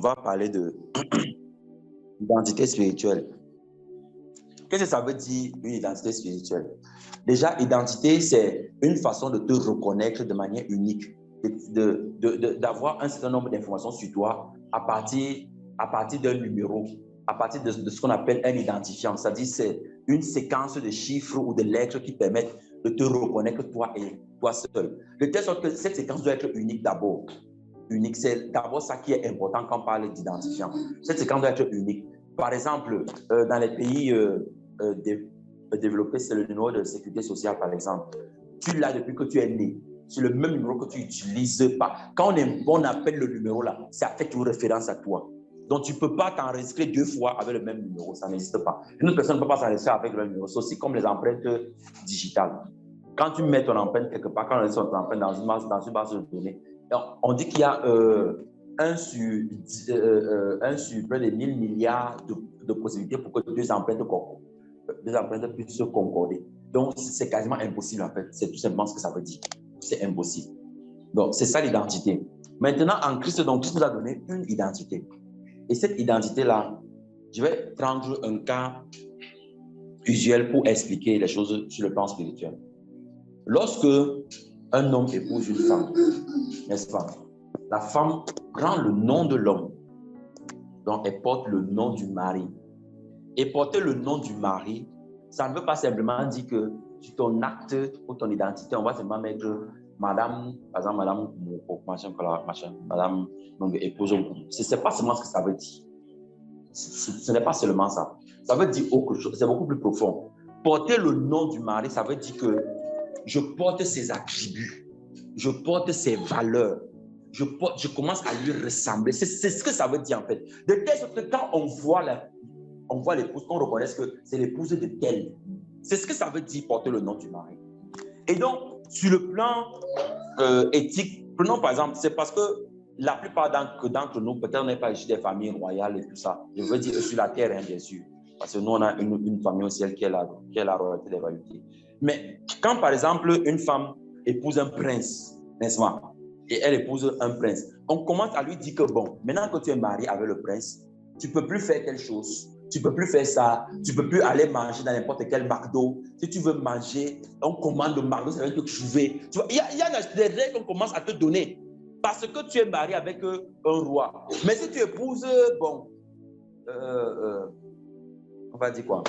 on va parler de l'identité spirituelle. Qu'est-ce que ça veut dire, une identité spirituelle? Déjà, identité, c'est une façon de te reconnaître de manière unique, d'avoir un certain nombre d'informations sur toi à partir d'un numéro, à partir de ce qu'on appelle un identifiant. C'est-à-dire, c'est une séquence de chiffres ou de lettres qui permettent de te reconnaître toi et toi seul. De telle sorte que cette séquence doit être unique d'abord. Unique, c'est d'abord ça qui est important quand on parle d'identifiant. Cette séquence doit être unique. Par exemple, dans les pays développés, c'est le numéro de sécurité sociale, par exemple. Tu l'as depuis que tu es né. C'est le même numéro que tu n'utilises pas. Quand on appelle le numéro là, ça fait toujours référence à toi. Donc, tu ne peux pas t'enregistrer 2 fois avec le même numéro. Ça n'existe pas. Une autre personne ne peut pas s'enregistrer avec le même numéro. C'est aussi comme les empreintes digitales. Quand tu mets ton empreinte quelque part, quand on enregistre ton empreinte dans une base de données, on dit qu'il y a 1 sur près de 1000 milliards de possibilités pour que deux empreintes puissent se concorder. Donc, c'est quasiment impossible en fait. C'est tout simplement ce que ça veut dire. C'est impossible. Donc, c'est ça l'identité. Maintenant, en Christ, donc, Christ nous a donné une identité. Et cette identité-là, je vais prendre un cas usuel pour expliquer les choses sur le plan spirituel. Lorsque un homme épouse une femme, n'est-ce pas? La femme prend le nom de l'homme, donc elle porte le nom du mari. Et porter le nom du mari, ça ne veut pas simplement dire que sur ton acte ou ton identité, on va simplement mettre madame, par exemple, madame, madame, donc épouse. Ce n'est pas seulement ce que ça veut dire. Ce n'est pas seulement ça. Ça veut dire autre chose, c'est beaucoup plus profond. Porter le nom du mari, ça veut dire que je porte ses attributs, je porte ses valeurs, je commence à lui ressembler. C'est ce que ça veut dire en fait. De telle sorte que quand on voit l'épouse, on reconnaît que c'est l'épouse de tel. C'est ce que ça veut dire porter le nom du mari. Et donc, sur le plan éthique, prenons par exemple, c'est parce que la plupart d'entre nous, peut-être on n'est pas issus des familles royales et tout ça. Je veux dire sur la terre, hein, bien sûr. Parce que nous, on a une famille au ciel qui est la royauté des royautés. Mais quand, par exemple, une femme épouse un prince, n'est-ce pas? Et elle épouse un prince, on commence à lui dire que bon, maintenant que tu es marié avec le prince, tu ne peux plus faire telle chose. Tu ne peux plus faire ça. Tu ne peux plus aller manger dans n'importe quel McDo. Si tu veux manger, on commande le McDo, ça va te trouver. Il y a des règles qu'on commence à te donner. Parce que tu es marié avec un roi. Mais si tu épouses, bon, on va dire quoi?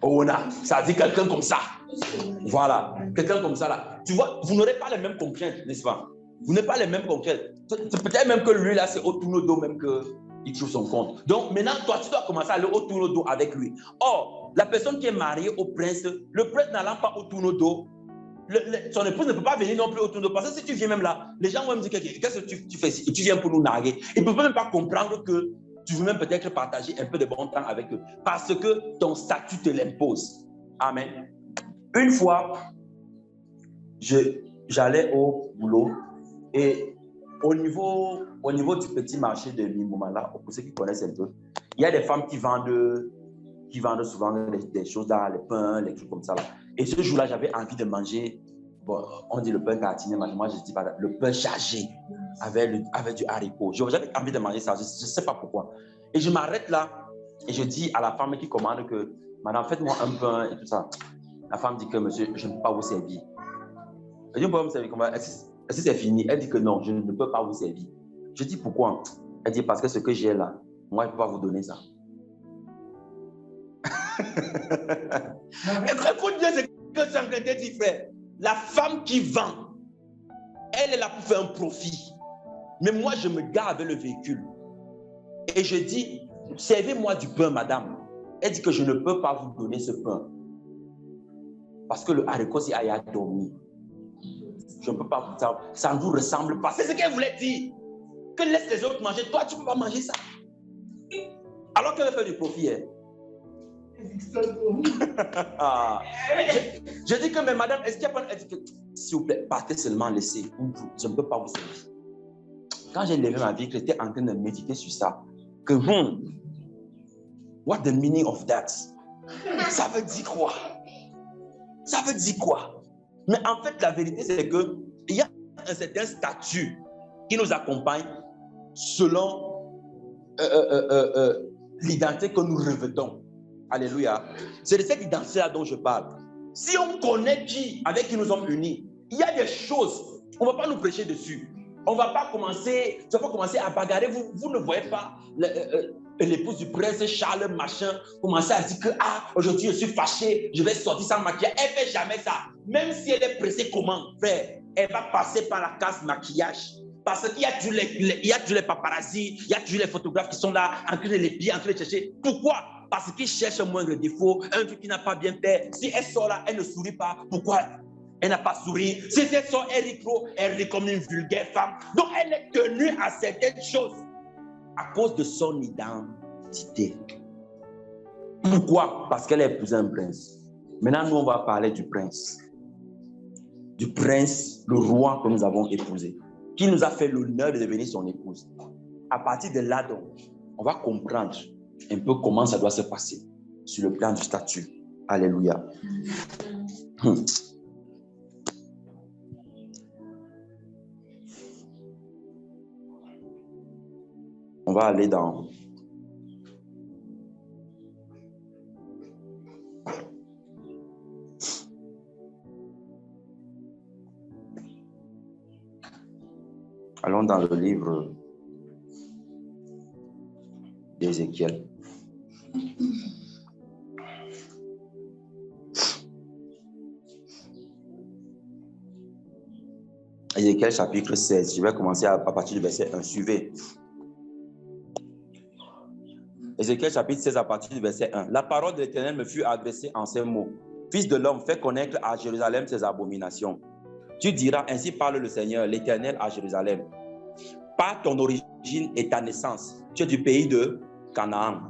Ona, ça dit quelqu'un comme ça. Voilà, quelqu'un comme ça là. Tu vois, vous n'aurez pas les mêmes contraintes, n'est-ce pas? Vous n'avez pas les mêmes contraintes. Peut-être même que lui là, c'est au tourne dos même qu'il trouve son compte. Donc maintenant, toi, tu dois commencer à aller au tourne dos avec lui. Or, la personne qui est mariée au prince, le prince n'allant pas au tourne dos, son épouse ne peut pas venir non plus au tourne dos. Parce que si tu viens même là, les gens vont me dire qu'est-ce que tu fais ici? Tu viens pour nous narguer. Ils ne peuvent même pas comprendre que tu veux même peut-être partager un peu de bon temps avec eux. Parce que ton statut te l'impose. Amen. Une fois, j'allais au boulot et au niveau du petit marché de Limboumala, pour ceux qui connaissent un peu, il y a des femmes qui vendent souvent des choses dans les pains, les trucs comme ça. Là. Et ce jour-là, j'avais envie de manger, bon, on dit le pain tartiné, mais moi je dis pas le pain chargé avec du haricot. J'avais envie de manger ça, je ne sais pas pourquoi. Et je m'arrête là et je dis à la femme qui commande que, madame, faites-moi un pain et tout ça. La femme dit que, monsieur, je ne peux pas vous servir. Je dis, pourquoi me servir comment? Est-ce que c'est fini? Elle dit que non, je ne peux pas vous servir. Je dis, pourquoi? Elle dit, parce que ce que j'ai là, moi, je ne peux pas vous donner ça. Écoute bien ce que je suis en train de dire, frère. La femme qui vend, elle est là pour faire un profit. Mais moi, je me garde avec le véhicule. Et je dis, servez-moi du pain, madame. Elle dit que je ne peux pas vous donner ce pain. Parce que le haricot, c'est à dormir. Je ne peux pas, ça ne vous ressemble pas. C'est ce qu'elle voulait dire. Que laisse les autres manger. Toi, tu ne peux pas manger ça. Alors qu'elle veut faire du profit. Hein. je dis que, mais madame, est-ce qu'il y a pas... S'il vous plaît, partez seulement, laissez. Je ne peux pas vous servir. Quand j'ai levé ma vie, j'étais en train de méditer sur ça. Que, what the meaning of that? Ça veut dire quoi? Ça veut dire quoi? Mais en fait, la vérité, c'est qu'il y a un certain statut qui nous accompagne selon l'identité que nous revêtons. Alléluia. C'est de cette identité-là dont je parle. Si on connaît avec qui nous sommes unis, il y a des choses, on ne va pas nous prêcher dessus. On ne va pas commencer, tu vas pas commencer à bagarrer. Vous ne voyez pas l'épouse du prince Charles, machin, commencer à dire que aujourd'hui je suis fâché, je vais sortir sans maquillage. Elle ne fait jamais ça. Même si elle est pressée, comment faire? Elle va passer par la case maquillage. Parce qu'il y a toujours les paparazzi, il y a toujours les photographes qui sont là, en train de les piller, en train de chercher. Pourquoi? Parce qu'ils cherchent un moindre défaut, un truc qui n'a pas bien fait. Si elle sort là, elle ne sourit pas. Pourquoi? Elle n'a pas souri. Si elle sort, elle rit trop, elle rit comme une vulgaire femme. Donc elle est tenue à certaines choses à cause de son identité. Pourquoi? Parce qu'elle a épousé un prince. Maintenant, nous, on va parler du prince. Du prince, le roi que nous avons épousé, qui nous a fait l'honneur de devenir son épouse. À partir de là, donc, on va comprendre un peu comment ça doit se passer sur le plan du statut. Alléluia. On va aller dans allons dans le livre d'Ézéchiel. Ézéchiel chapitre 16. Je vais commencer à partir du verset 1. Suivez. Ézéchiel chapitre 16 à partir du verset 1. La parole de l'Éternel me fut adressée en ces mots. Fils de l'homme, fais connaître à Jérusalem ses abominations. Tu diras, ainsi parle le Seigneur, l'Éternel à Jérusalem. Par ton origine et ta naissance, tu es du pays de Canaan.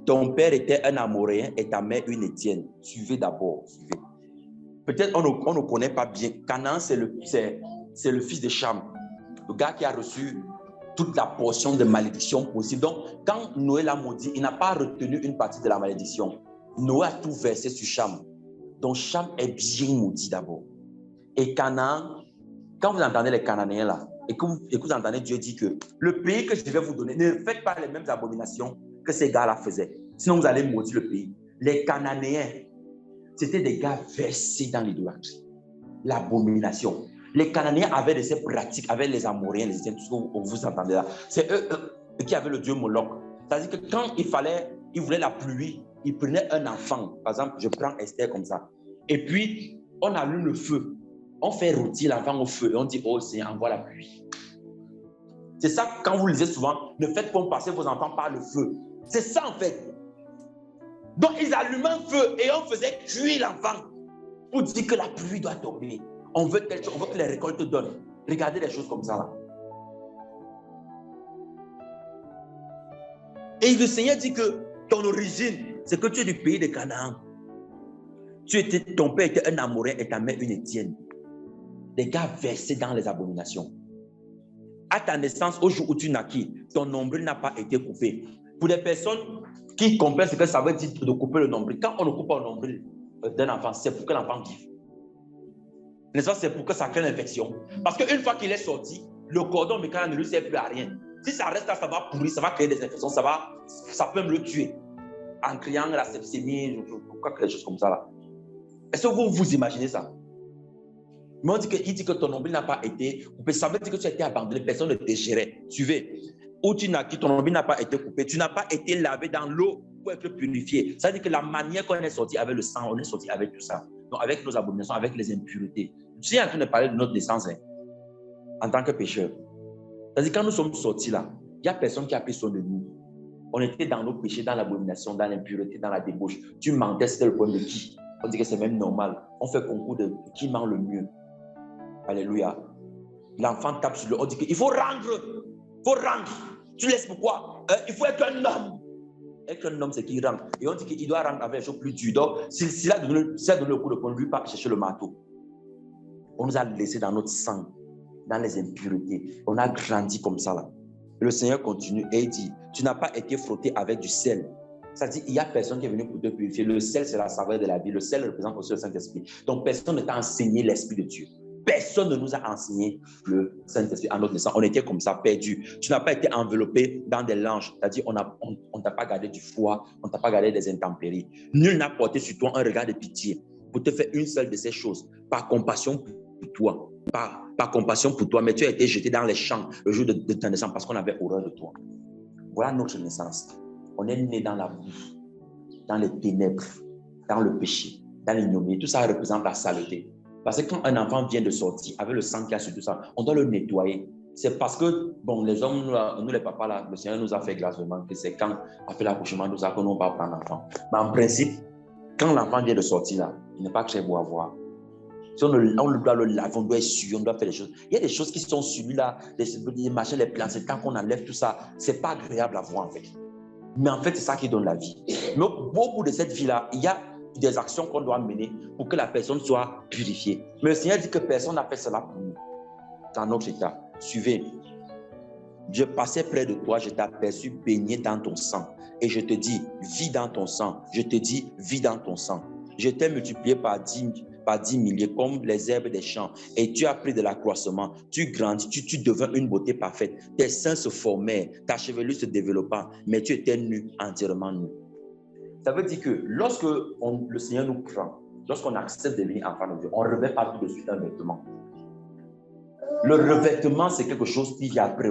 Ton père était un Amoréen et ta mère une Étienne. Suivez d'abord. Suivez. Peut-être on ne connaît pas bien. Canaan, c'est le fils de Cham, le gars qui a reçu toute la portion de malédiction possible. Donc, quand Noé l'a maudit, il n'a pas retenu une partie de la malédiction. Noé a tout versé sur Cham. Donc, Cham est bien maudit d'abord. Et Canaan, quand vous entendez les Cananéens là, et que vous entendez Dieu dire que le pays que je vais vous donner, ne faites pas les mêmes abominations que ces gars-là faisaient. Sinon, vous allez maudire le pays. Les Cananéens, c'était des gars versés dans l'idolâtrie, l'abomination. Les Cananéens avaient de ces pratiques avec les Amoréens, les Étiens, tout ce que vous entendez là. C'est eux qui avaient le dieu Moloch. C'est-à-dire que quand ils voulaient la pluie, ils prenaient un enfant. Par exemple, je prends Esther comme ça. Et puis, on allume le feu. On fait rôtir l'enfant au feu et on dit, oh Seigneur, envoie la pluie. C'est ça, quand vous lisez souvent, ne faites pas passer vos enfants par le feu. C'est ça en fait. Donc, ils allumaient un feu et on faisait cuire l'enfant pour dire que la pluie doit tomber. On veut quelque chose, on veut que les récoltes donnent. Regardez les choses comme ça là. Et le Seigneur dit que ton origine, c'est que tu es du pays de Canaan. Ton père était un Amoréen et ta mère une Étienne. Des gars versés dans les abominations. À ta naissance, au jour où tu naquis, ton nombril n'a pas été coupé. Pour les personnes qui comprennent ce que ça veut dire de couper le nombril, quand on ne coupe pas le nombril d'un enfant, c'est pour que l'enfant vive. N'est-ce pas? C'est pour que ça crée l'infection. Parce qu'une fois qu'il est sorti, le cordon ombilical ne lui sert plus à rien. Si ça reste là, ça va pourrir, ça va créer des infections, ça peut même le tuer. En criant la sepsémie, quelque chose comme ça là. Est-ce que vous imaginez ça? Mais il dit que ton nombril n'a pas été coupé. Ça veut dire que tu as été abandonné, personne ne te gérait. Suivez. Où tu naquis, ton nombril n'a pas été coupé. Tu n'as pas été lavé dans l'eau pour être purifié. Ça veut dire que la manière qu'on est sorti avec le sang, on est sorti avec tout ça. Donc avec nos abominations, avec les impuretés. Je suis en train de parler de notre naissance en tant que pécheur. C'est-à-dire quand nous sommes sortis là, il n'y a personne qui a pris soin de nous. On était dans nos péchés, dans l'abomination, dans l'impureté, dans la débauche. Tu mentais, c'était le problème de qui? On dit que c'est même normal. On fait concours de qui ment le mieux. Alléluia. L'enfant tape sur le haut, dit qu'il faut rendre. Il faut rendre. Tu laisses pourquoi? Il faut être un homme. Être un homme, c'est qu'il rend. Et on dit qu'il doit rendre avec les choses plus dures. Donc, s'il a donné le coup de poing, lui, pas chercher le marteau. On nous a laissé dans notre sang, dans les impuretés. On a grandi comme ça là. Et le Seigneur continue et il dit, tu n'as pas été frotté avec du sel. C'est-à-dire, il n'y a personne qui est venu pour te purifier. Le sel, c'est la saveur de la vie. Le sel représente aussi le Saint-Esprit. Donc, personne ne t'a enseigné l'Esprit de Dieu. personne ne nous a enseigné le Saint-Esprit à notre naissance. On était comme ça, perdus. Tu n'as pas été enveloppé dans des langes. C'est-à-dire, on ne t'a pas gardé du froid, on ne t'a pas gardé des intempéries. Nul n'a porté sur toi un regard de pitié pour te faire une seule de ces choses, par compassion pour toi. Par compassion pour toi, mais tu as été jeté dans les champs le jour de ta naissance parce qu'on avait horreur de toi. Voilà notre naissance. On est né dans la boue, dans les ténèbres, dans le péché, dans l'ignominie. Tout ça représente la saleté. Parce que quand un enfant vient de sortir avec le sang qu'il y a sur tout ça, on doit le nettoyer. C'est parce que, bon, les hommes, nous les papas, là, le Seigneur nous a fait grâce vraiment que c'est quand on fait l'accouchement, nous avons qu'on va prendre l'enfant. Mais en principe, quand l'enfant vient de sortir là, il n'est pas très beau à voir. Si on doit le laver, on doit essuyer, on doit faire des choses. Il y a des choses qui sont sur lui là, les machins, les plans, c'est quand on enlève tout ça, c'est pas agréable à voir en fait. Mais en fait, c'est ça qui donne la vie. Mais au bout de cette vie-là, il y a des actions qu'on doit mener pour que la personne soit purifiée. Mais le Seigneur dit que personne n'a fait cela pour nous. Dans notre état. Suivez. Je passais près de toi, je t'ai aperçu baigné dans ton sang. Et je te dis, vis dans ton sang. Je te dis, vis dans ton sang. Je t'ai multiplié par 10 milliers comme les herbes des champs. Et tu as pris de l'accroissement. Tu grandis, tu deviens une beauté parfaite. Tes seins se formèrent, ta chevelure se développa, mais tu étais nu, entièrement nu. Ça veut dire que lorsque le Seigneur nous prend, lorsqu'on accepte de devenir enfant de Dieu, on ne revêt pas tout de suite un vêtement. Le revêtement, c'est quelque chose qui vient après.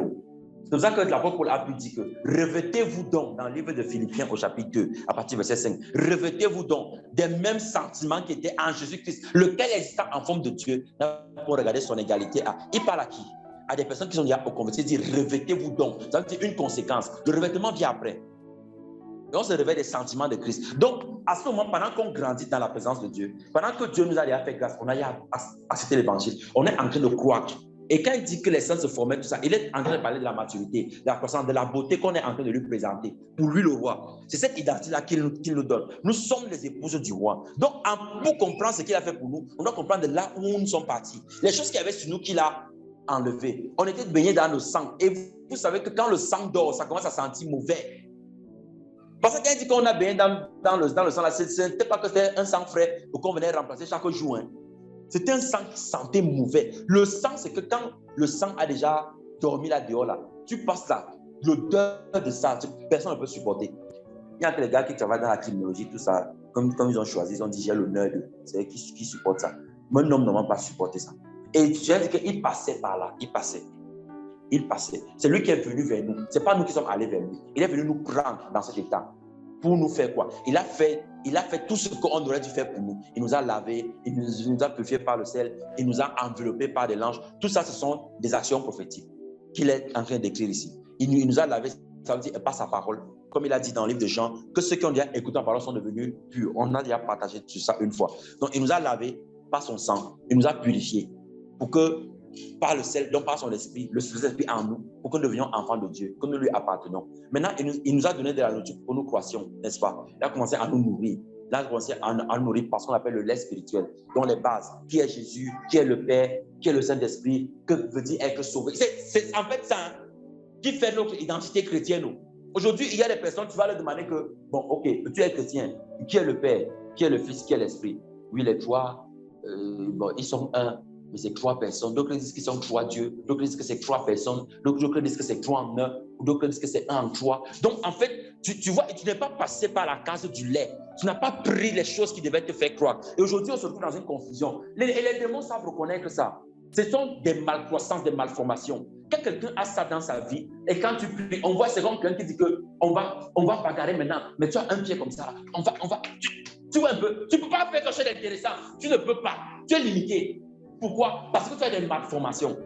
C'est pour ça que l'apôtre Paul a pu dire que revêtez-vous donc, dans le livre de Philippiens au chapitre 2, à partir du verset 5, revêtez-vous donc des mêmes sentiments qui étaient en Jésus-Christ, lequel existant en forme de Dieu, pour regarder son égalité à. Il parle à qui? À des personnes qui sont déjà au converti, il dit revêtez-vous donc. Ça veut dire une conséquence. Le revêtement vient après. Et on se révèle des sentiments de Christ. Donc, à ce moment, pendant qu'on grandit dans la présence de Dieu, pendant que Dieu nous a déjà fait grâce, on a accepté l'évangile, on est en train de croire. Et quand il dit que les saints se formaient, tout ça, il est en train de parler de la maturité, de la croissance, de la beauté qu'on est en train de lui présenter. Pour lui, le roi. C'est cette identité-là qu'il nous donne. Nous sommes les épouses du roi. Donc, pour comprendre ce qu'il a fait pour nous, on doit comprendre de là où nous sommes partis. Les choses qu'il y avait sur nous qu'il a enlevées. On était baignés dans le sang. Et vous savez que quand le sang dort, ça commence à sentir mauvais. Parce que quand il dit qu'on a baigné dans le sang, ce n'était pas que c'était un sang frais ou qu'on venait remplacer chaque jour. Hein. C'était un sang qui sentait mauvais. Le sang, c'est que quand le sang a déjà dormi là dehors, là, tu passes là, l'odeur de ça, personne ne peut supporter. Il y a que les gars qui travaillent dans la criminologie, tout ça, comme ils ont choisi, ils ont dit j'ai l'honneur de. C'est eux qui supportent ça. Mais un homme ne va pas supporter ça. Et tu as dit qu'il passait par là, il passait. C'est lui qui est venu vers nous. Ce n'est pas nous qui sommes allés vers lui. Il est venu nous prendre dans cet état. Pour nous faire quoi? Il a fait tout ce qu'on aurait dû faire pour nous. Il nous a lavés, il nous a purifiés par le sel, il nous a enveloppés par des langes. Tout ça, ce sont des actions prophétiques qu'il est en train d'écrire ici. Il nous a lavés, ça veut dire par sa parole. Comme il a dit dans le livre de Jean, que ceux qui ont déjà écouté la parole sont devenus purs. On a déjà partagé sur ça une fois. Donc, il nous a lavés par son sang. Il nous a purifiés pour que par le sel, donc par son esprit, le Saint-Esprit en nous, pour que nous devenions enfants de Dieu, que nous lui appartenons. Maintenant, il nous a donné de la nourriture pour que nous croissions, n'est-ce pas? Il a commencé à nous nourrir. Il a commencé à nous nourrir par ce qu'on appelle le lait spirituel, dont les bases, qui est Jésus, qui est le Père, qui est le Saint-Esprit, que veut dire être sauvé. C'est en fait ça qui fait notre identité chrétienne. Aujourd'hui, il y a des personnes, tu vas leur demander que, bon, ok, tu es chrétien, qui est le Père, qui est le Fils, qui est l'Esprit? Oui, les trois, bon, ils sont un. Mais c'est trois personnes. D'autres disent qu'ils sont trois dieux. D'autres disent que c'est trois personnes. D'autres disent que c'est trois en un. D'autres disent que c'est un en trois. Donc, en fait, tu vois, tu n'es pas passé par la case du lait. Tu n'as pas pris les choses qui devaient te faire croire. Et aujourd'hui, on se retrouve dans une confusion. Les démons savent reconnaître ça. Ce sont des malcroissances, des malformations. Quand quelqu'un a ça dans sa vie, et quand tu pries, on voit, c'est comme quelqu'un qui dit qu'on va bagarrer maintenant, mais tu as un pied comme ça. Tu vois un peu, tu ne peux pas faire quelque chose d'intéressant. Tu ne peux pas. Tu es limité. Pourquoi? Parce que tu as des malformations.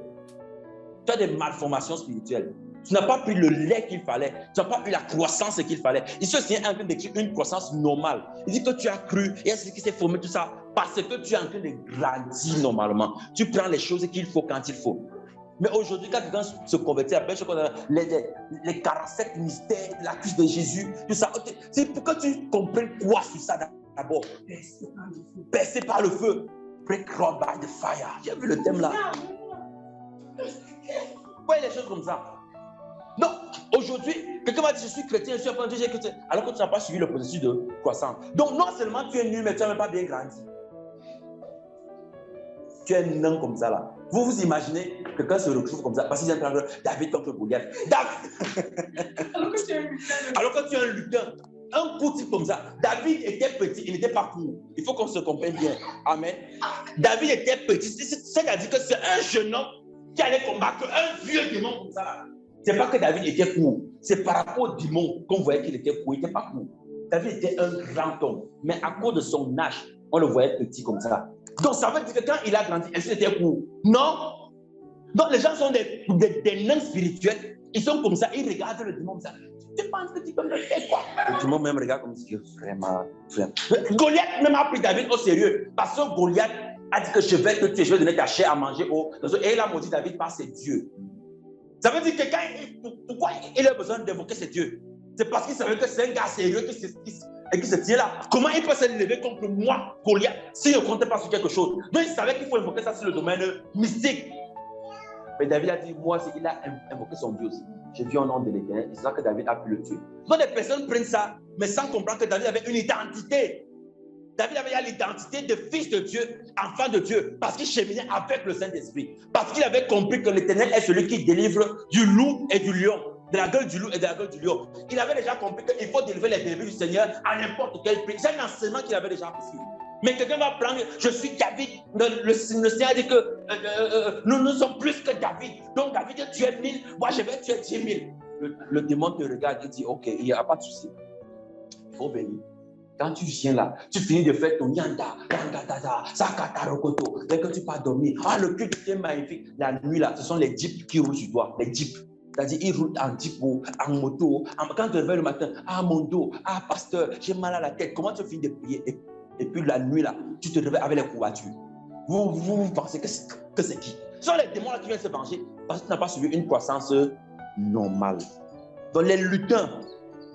Tu as des malformations spirituelles. Tu n'as pas pris le lait qu'il fallait. Tu n'as pas eu la croissance qu'il fallait. Ici, c'est en train d'écrire une croissance normale. Il dit que tu as cru, et ce qui s'est formé, tout ça, parce que tu es en train de grandir normalement. Tu prends les choses qu'il faut quand il faut. Mais aujourd'hui, quand quelqu'un se convertit, après, les 47 mystères de la cuisse de Jésus, tout ça, c'est pour que tu comprennes quoi sur ça d'abord. Percé par le feu. Break rod by the fire. J'ai vu le thème là. Vous voyez les choses comme ça. Non, aujourd'hui, quelqu'un m'a dit je suis chrétien, je suis enfant de Dieu, chrétien, alors que tu n'as pas suivi le processus de croissance. Donc, non seulement tu es nul, mais tu n'as même pas bien grandi. tu es un nain comme ça là. Vous vous imaginez que quelqu'un se retrouve comme ça parce qu'il est en train de David contre Goliath. Alors que tu es un lutin, un coup type comme ça. David était petit, il n'était pas court. Il faut qu'on se comprenne bien. Amen. David était petit, c'est-à-dire que c'est un jeune homme qui allait combattre un vieux démon comme ça là. C'est pas que David était court, c'est par rapport au démon qu'on voyait qu'il était court, il n'était pas court. David était un grand homme, mais à cause de son âge, on le voyait petit comme ça. Donc ça veut dire que quand il a grandi, est-ce qu'il était court? Non. Donc les gens sont des nains spirituels, ils sont comme ça, ils regardent le démon comme ça. Tu penses que tu peux me faire quoi? Le démon même regarde comme si vraiment. Goliath même a pris David au sérieux, parce que Goliath a dit que je vais te tuer, je vais donner ta chair à manger. Et il a maudit David par ses dieux. Ça veut dire que pourquoi il a besoin d'évoquer ses dieux? C'est parce qu'il savait que c'est un gars sérieux qui se tient là. Comment il peut se lever contre moi, Goliath, s'il ne comptait pas sur quelque chose? Donc il savait qu'il faut invoquer ça sur le domaine mystique. Mais David a dit, moi aussi, il a invoqué son Dieu aussi. J'ai dit au nom de l'Éternel, et c'est là que David a pu le tuer. Donc les personnes prennent ça, mais sans comprendre que David avait une identité. David avait l'identité de fils de Dieu, enfant de Dieu, parce qu'il cheminait avec le Saint-Esprit. Parce qu'il avait compris que l'Éternel est celui qui délivre du loup et du lion. De la gueule du loup et de la gueule du lion. Il avait déjà compris qu'il faut délivrer les bébés du Seigneur à n'importe quel prix. C'est un enseignement qu'il avait déjà reçu. Mais quelqu'un va prendre, je suis David. Le Seigneur dit que nous sommes plus que David. Donc David a tué 1000, moi je vais tuer 10 000. Le démon te regarde et dit, ok, il n'y a pas de souci. Il faut bénir. Quand tu viens là, tu finis de faire ton yanda, sakata rokoto, dès que tu pars dormir, le culte est magnifique. La nuit là, ce sont les jeeps qui roulent sur toi, les jeeps. C'est-à-dire, ils roulent en jeep, en moto. Quand tu te réveilles le matin, mon dos, pasteur, j'ai mal à la tête. Comment tu finis de prier? Et puis la nuit là, tu te réveilles avec les courbatures. Vous pensez que c'est qui? Ce sont les démons là qui viennent se venger parce que tu n'as pas suivi une croissance normale. Donc les lutins,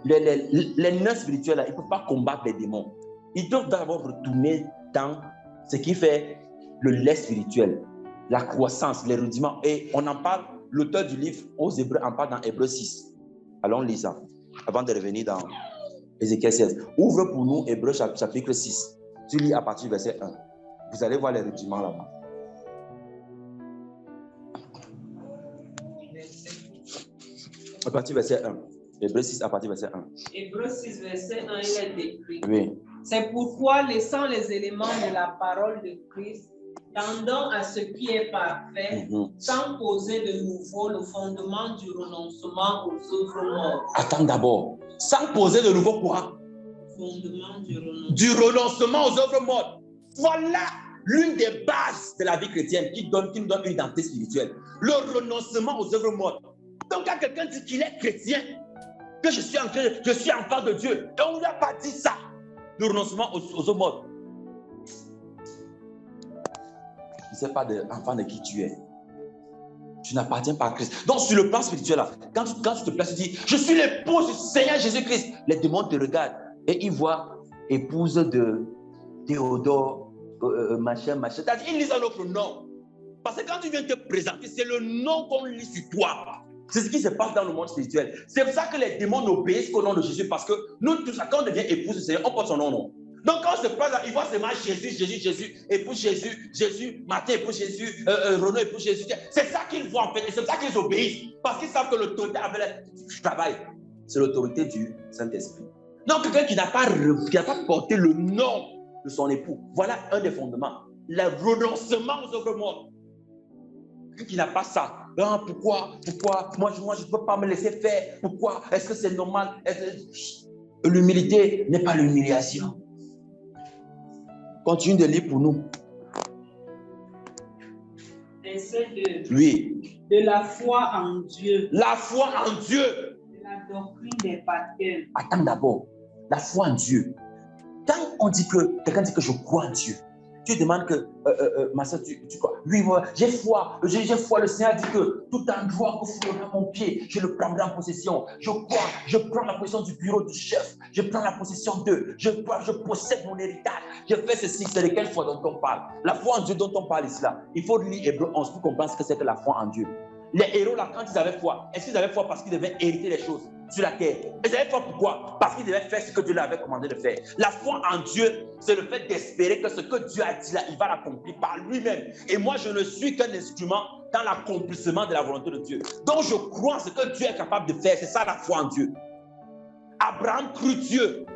les nains spirituels, là, ils ne peuvent pas combattre les démons. Ils doivent d'abord retourner dans ce qui fait le lait spirituel, la croissance, les rudiments. Et on en parle, l'auteur du livre aux Hébreux en parle dans Hébreux 6. Allons lire ça, avant de revenir dans Ézéchiel 16. Ouvre pour nous Hébreux chapitre 6. Tu lis à partir du verset 1. Vous allez voir les rudiments là-bas. À partir du verset 1. Hébreux 6 à partir du verset 1. Hébreux 6, verset 1, il est écrit. Oui. C'est pourquoi, laissant les éléments de la parole de Christ, tendant à ce qui est parfait, sans poser de nouveau le fondement du renoncement aux œuvres mortes. Attends d'abord. Sans poser de nouveau quoi? Fondement du renoncement aux œuvres mortes. Voilà l'une des bases de la vie chrétienne qui nous donne une identité spirituelle. Le renoncement aux œuvres mortes. Donc quand quelqu'un dit qu'il est chrétien, que je suis enfant de Dieu, et on ne lui a pas dit ça, le renoncement aux œuvres mortes. Tu ne sais pas enfant de qui tu es. Tu n'appartiens pas à Christ. Donc sur le plan spirituel, là, quand tu te places, tu dis, je suis l'épouse du Seigneur Jésus-Christ. Les démons te regardent et ils voient épouse de Théodore, machin. Ils lisent un autre nom. Parce que quand tu viens te présenter, c'est le nom qu'on lit sur toi. C'est ce qui se passe dans le monde spirituel. C'est pour ça que les démons n'obéissent qu'au nom de Jésus. Parce que nous, tous, quand on devient épouse du Seigneur, on porte son nom, non? Donc quand on se passe là, ils voient seulement Jésus, épouse Jésus, Martin, épouse Jésus, Renaud, épouse Jésus. C'est ça qu'ils voient en fait. Et c'est ça qu'ils obéissent. Parce qu'ils savent que l'autorité avec le travail, c'est l'autorité du Saint-Esprit. Donc quelqu'un qui n'a pas porté le nom de son époux, voilà un des fondements. Le renoncement aux œuvres mortes. Qui n'a pas ça. Pourquoi moi je ne peux pas me laisser faire. Pourquoi? Est-ce que c'est normal? L'humilité n'est pas l'humiliation. Continue de lire pour nous. Verset 2. Oui. De la foi en Dieu. La foi en Dieu. De la doctrine des baptêmes. Attends d'abord. La foi en Dieu. Quand quelqu'un dit que je crois en Dieu, tu demandes que, ma soeur, tu crois? Oui, moi, j'ai foi. Le Seigneur dit que tout endroit où foulera mon pied, je le prendrai en possession. Je crois, je prends la possession du bureau du chef. Je prends la possession d'eux. Je possède mon héritage. Je fais ceci. C'est de quelle foi dont on parle? La foi en Dieu dont on parle ici là. Il faut lire Hébreux 11 pour comprendre ce que c'est que la foi en Dieu. Les héros, là, quand ils avaient foi, est-ce qu'ils avaient foi parce qu'ils devaient hériter les choses sur la terre? Ils avaient foi pourquoi? Parce qu'ils devaient faire ce que Dieu leur avait commandé de faire. La foi en Dieu, c'est le fait d'espérer que ce que Dieu a dit là, il va l'accomplir par lui-même. Et moi, je ne suis qu'un instrument dans l'accomplissement de la volonté de Dieu. Donc, je crois en ce que Dieu est capable de faire. C'est ça la foi en Dieu. Abraham crut Dieu.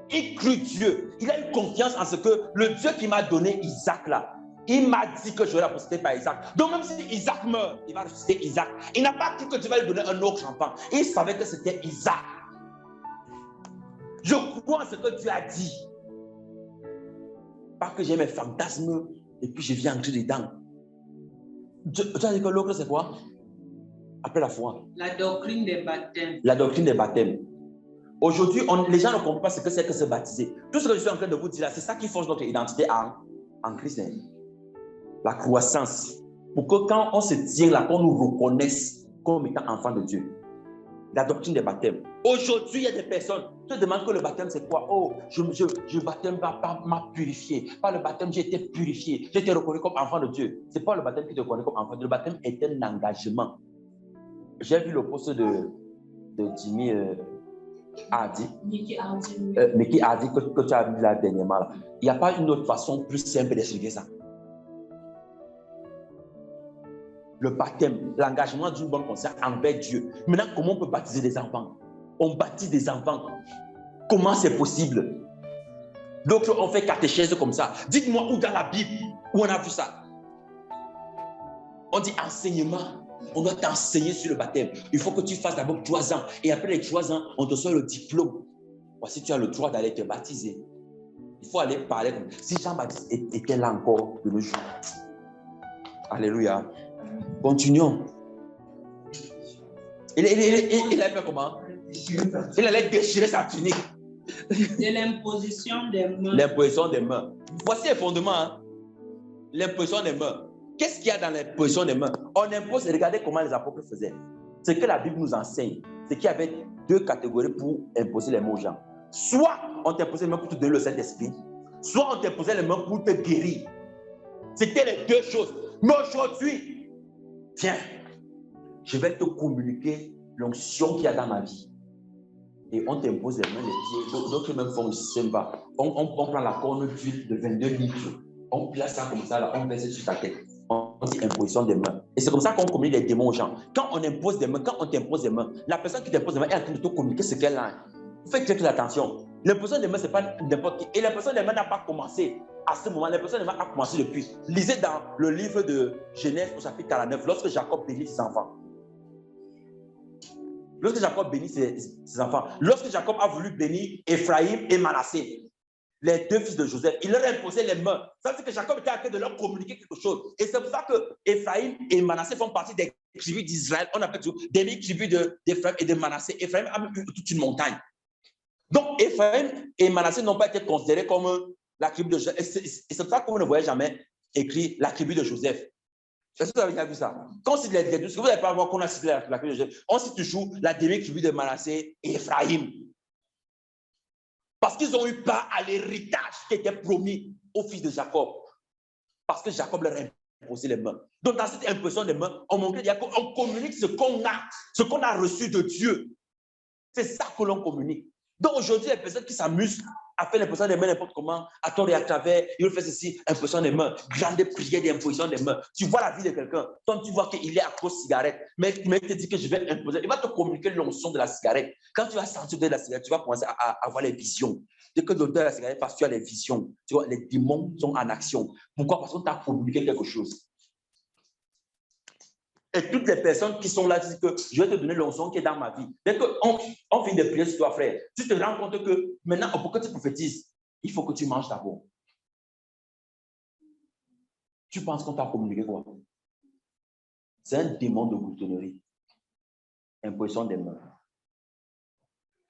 Il crut Dieu. Il a eu confiance en ce que le Dieu qui m'a donné Isaac là, il m'a dit que je vais la posséder par Isaac. Donc même si Isaac meurt, il va ressusciter Isaac. Il n'a pas cru que Dieu va lui donner un autre enfant. Il savait que c'était Isaac. Je crois en ce que Dieu a dit. Pas que j'ai mes fantasmes et puis je viens entrer dedans. Tu as dit que l'autre c'est quoi? Après la foi. La doctrine des baptêmes. La doctrine des baptêmes. Aujourd'hui, les gens ne comprennent pas ce que c'est que se baptiser. Tout ce que je suis en train de vous dire là, c'est ça qui forge notre identité en Christ. La croissance. Pour que quand on se tient là, qu'on nous reconnaisse comme étant enfants de Dieu. La doctrine des baptêmes. Aujourd'hui, il y a des personnes qui te demandent que le baptême c'est quoi? Oh, je baptême m'a purifié. Par le baptême, j'ai été purifié. J'ai été reconnu comme enfant de Dieu. Ce n'est pas le baptême qui te reconnaît comme enfant de Dieu. Le baptême est un engagement. J'ai vu le poste de Jimmy Hardy. Mickey Hardy que tu as vu là dernièrement. Là. Il n'y a pas une autre façon plus simple d'expliquer ça. Le baptême, l'engagement d'une bonne conscience envers Dieu. Maintenant, comment on peut baptiser des enfants? On baptise des enfants. Comment c'est possible? D'autres ont fait catéchèse comme ça. Dites-moi où dans la Bible, où on a vu ça? On dit enseignement. On doit t'enseigner sur le baptême. Il faut que tu fasses d'abord 3 ans. Et après les 3 ans, on te sort le diplôme. Voici, tu as le droit d'aller te baptiser. Il faut aller parler comme si Jean-Baptiste était là encore de nos jours. Alléluia. Continuons. Il a fait comment? Il allait déchirer sa tunique. C'est l'imposition des mains. L'imposition des mains. Voici le fondement. Hein? L'imposition des mains. Qu'est-ce qu'il y a dans l'imposition des mains? On impose, regardez comment les apôtres faisaient. Ce que la Bible nous enseigne, c'est qu'il y avait 2 catégories pour imposer les mains aux gens. Soit on t'imposait les mains pour te donner le Saint-Esprit, soit on t'imposait les mains pour te guérir. C'était les 2 choses. Mais aujourd'hui, tiens, je vais te communiquer l'onction qu'il y a dans ma vie. Et on t'impose les mains, les pieds. D'autres même font, je ne sais pas. On prend la corne d'huile de 22 litres. On place ça comme ça, là, on verse sur ta tête. On dit imposition des mains. Et c'est comme ça qu'on communique les démons aux gens. Quand on impose des mains, quand on t'impose des mains, la personne qui t'impose des mains est en train de te communiquer ce qu'elle a. Faites très attention. L'imposition des mains, ce n'est pas n'importe qui. Et l'imposition des mains n'a pas commencé à ce moment. L'imposition des mains a commencé depuis. Lisez dans le livre de Genèse au chapitre 49, lorsque Jacob bénit ses enfants. Lorsque Jacob bénit ses enfants. Lorsque Jacob a voulu bénir Ephraïm et Manassé, les 2 fils de Joseph, il leur imposait les mains. Ça veut dire que Jacob était en train de leur communiquer quelque chose. Et c'est pour ça que Ephraïm et Manassé font partie des tribus d'Israël. On appelle ça des tribus d'Ephraïm et de Manassé. Ephraïm a eu toute une montagne. Donc, Ephraïm et Manassé n'ont pas été considérés comme la tribu de Joseph. Et c'est pour ça qu'on ne voyait jamais écrit la tribu de Joseph. Est-ce que vous avez déjà vu ça? Quand on cite les 2, ce que vous n'allez pas voir qu'on a cité la tribu de Joseph, on cite toujours la demi-tribu de Manassé et Ephraïm. Parce qu'ils ont eu part à l'héritage qui était promis aux fils de Jacob. Parce que Jacob leur a imposé les mains. Donc, dans cette impression des mains, on communique ce qu'on a reçu de Dieu. C'est ça que l'on communique. Donc, aujourd'hui, les personnes qui s'amusent à faire l'imposition des mains n'importe comment, à tort et à travers, ils font ceci, imposition des mains, grande prière d'imposition des mains. Tu vois la vie de quelqu'un, toi tu vois qu'il est accro cigarette, mais il te dit que je vais imposer, il va te communiquer l'onction de la cigarette. Quand tu vas sentir de la cigarette, tu vas commencer à avoir les visions. Dès que l'odeur de la cigarette passe, tu as les visions. Tu vois, les démons sont en action. Pourquoi? Parce qu'on t'a communiqué quelque chose. Et toutes les personnes qui sont là disent que je vais te donner l'onction qui est dans ma vie. Dès qu'on finit de prier sur toi, frère, tu te rends compte que maintenant, pour que tu prophétises, il faut que tu manges d'abord. Tu penses qu'on t'a communiqué quoi? C'est un démon de gloutonnerie. Imposition des mains.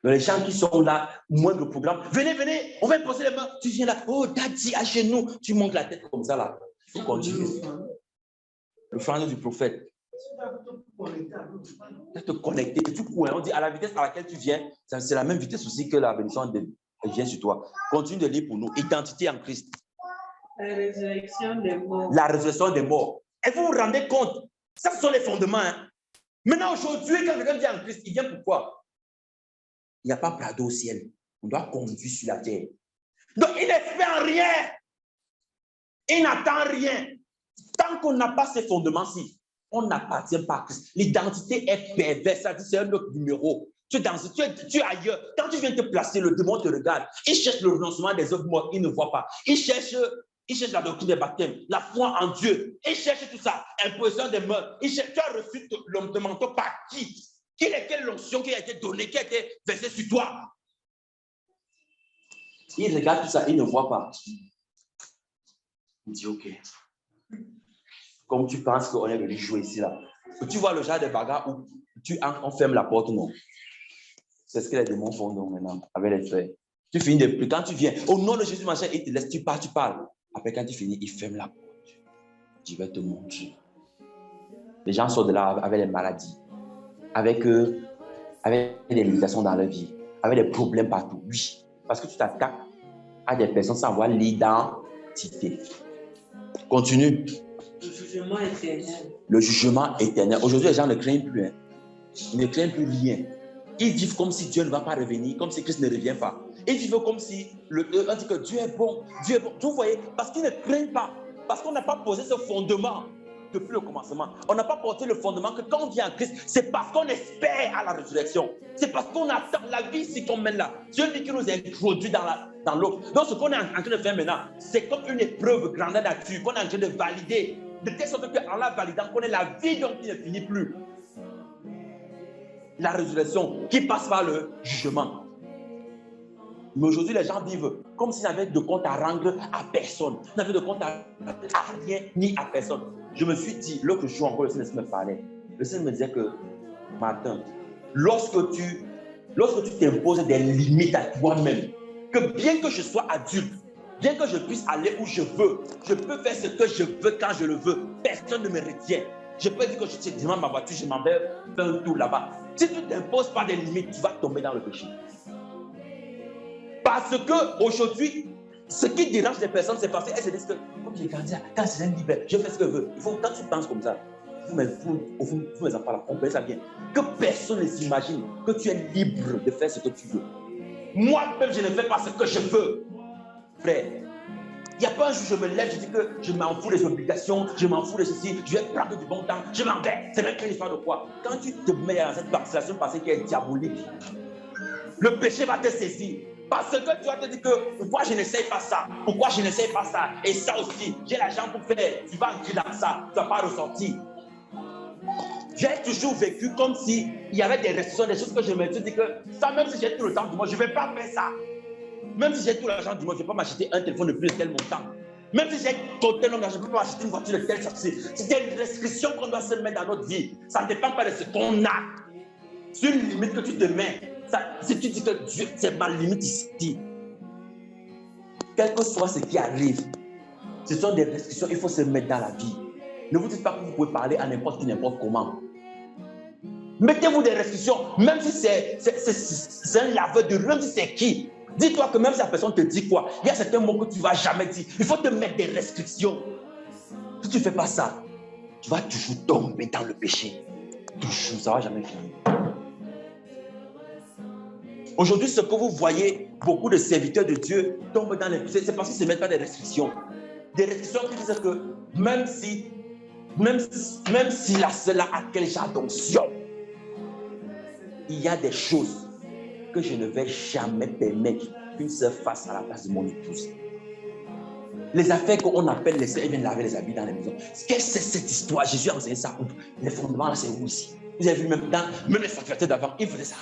Les gens qui sont là, moindre programme, venez, on va imposer les mains. Tu viens là, oh, daddy, à genoux. Tu montes la tête comme ça là. Tu continues. Le frère du prophète. Te connecter, et tu cours. On dit à la vitesse à laquelle tu viens, c'est la même vitesse aussi que la bénédiction vient sur toi. Continue de lire pour nous. Identité en Christ. La résurrection des morts. La résurrection des morts. Et vous vous rendez compte, Ça, ce sont les fondements. Hein. Maintenant, aujourd'hui, quand quelqu'un vient en Christ, il vient pourquoi? Il n'y a pas Prado au ciel. On doit conduire sur la terre. Donc, il n'espère rien. Il n'attend rien. Tant qu'on n'a pas ces fondements-ci, on n'appartient pas à Christ. L'identité est perverse. Ça dit, c'est un autre numéro. Tu es ailleurs. Quand tu viens te placer, le démon te regarde. Il cherche le renoncement des œuvres mortes. Il ne voit pas. Il cherche la doctrine des baptêmes, la foi en Dieu. Il cherche tout ça. Imposition des mœurs. Tu as reçu le manteau par qui? Quelle onction qui a été donnée, qui a été versée sur toi? Il regarde tout ça. Il ne voit pas. Il dit, OK. Comme tu penses qu'on est venu jouer ici, là. Tu vois le genre de bagarre où on ferme la porte, non? C'est ce que les démons font donc maintenant, avec les frères. Tu finis de plus. Quand tu viens, au nom de Jésus, machin, il te laisse, tu parles. Après, quand tu finis, il ferme la porte. Je vais te montrer. Les gens sortent de là avec des maladies, avec des limitations dans leur vie, avec des problèmes partout. Oui, parce que tu t'attaques à des personnes sans avoir l'identité. Continue. Le jugement éternel. Le jugement éternel. Aujourd'hui, les gens ne craignent plus. Hein. Ils ne craignent plus rien. Ils vivent comme si Dieu ne va pas revenir, comme si Christ ne revient pas. Ils vivent comme si on dit que Dieu est bon, Dieu est bon. Vous voyez, parce qu'ils ne craignent pas, parce qu'on n'a pas posé ce fondement depuis le commencement. On n'a pas porté le fondement que quand on vient en Christ, c'est parce qu'on espère à la résurrection. C'est parce qu'on attend la vie ici qu'on mène là. Dieu dit qu'il nous a introduit dans l'autre. Donc ce qu'on est en train de faire maintenant, c'est comme une épreuve grandeur nature qu'on est en train de valider. De telle sorte qu'en la validant, qu'on ait la vie dont il ne finit plus. La résurrection qui passe par le jugement. Mais aujourd'hui, les gens vivent comme s'ils n'avaient de compte à rendre à personne. Ils n'avaient de compte à rien ni à personne. Je me suis dit, l'autre jour encore, le Seigneur me parlait. Le Seigneur me disait que, Martin, lorsque tu t'imposes des limites à toi-même, que bien que je sois adulte, bien que je puisse aller où je veux, je peux faire ce que je veux quand je le veux, personne ne me retient. Je peux dire que je demande ma voiture, je m'en vais faire un tour là-bas. Si tu ne t'imposes pas des limites, tu vas tomber dans le péché. Parce qu'aujourd'hui, ce qui dérange les personnes, c'est parce qu'elles se disent que, comme j'ai grandi, quand c'est un libre, je fais ce que je veux. Il faut, quand tu penses comme ça, vous mes enfants là, comprenez ça bien. Que personne ne s'imagine que tu es libre de faire ce que tu veux. Moi-même, je ne fais pas ce que je veux. Frère, il n'y a pas un jour je me lève, je dis que je m'en fous des obligations, je m'en fous de ceci, je vais prendre du bon temps, je m'en vais. C'est même une histoire de quoi? Quand tu te mets dans cette vaccination passée qui est diabolique, le péché va te saisir. Parce que tu vas te dire que pourquoi je n'essaye pas ça, pourquoi je n'essaye pas ça, et ça aussi, j'ai l'argent pour faire, tu vas entrer dans ça, tu ne vas pas ressortir. J'ai toujours vécu comme s'il y avait des restrictions, des choses que je me suis dit que ça, même si j'ai tout le temps du monde, je ne vais pas faire ça. Même si j'ai tout l'argent du monde, je ne vais pas m'acheter un téléphone de plus de tel montant. Même si j'ai tout tel nombre d'argent, je ne peux pas m'acheter une voiture de telle sorte. C'est des restrictions qu'on doit se mettre dans notre vie. Ça ne dépend pas de ce qu'on a. C'est une limite que tu te mets. Si tu dis que Dieu, c'est ma limite ici, quel que soit ce qui arrive, ce sont des restrictions, il faut se mettre dans la vie. Ne vous dites pas que vous pouvez parler à n'importe qui, n'importe comment. Mettez-vous des restrictions, même si c'est un laveur de riz, même si c'est qui. Dis-toi que même si la personne te dit quoi, il y a certains mots que tu ne vas jamais dire. Il faut te mettre des restrictions. Si tu ne fais pas ça, tu vas toujours tomber dans le péché. Toujours, ça ne va jamais finir. Aujourd'hui, ce que vous voyez, beaucoup de serviteurs de Dieu tombent dans les péchés, c'est parce qu'ils ne se mettent pas des restrictions. Des restrictions qui disent que même si cela a quel genre d'onction, il y a des choses que je ne vais jamais permettre qu'une sœur fasse à la place de mon épouse. Les affaires qu'on appelle les sœurs, ils viennent laver les habits dans les maisons. Qu'est-ce que c'est cette histoire? Jésus a enseigné ça. Les fondements là, c'est où ici? Vous avez vu même les sacrificateurs d'avant, ils faisaient ça.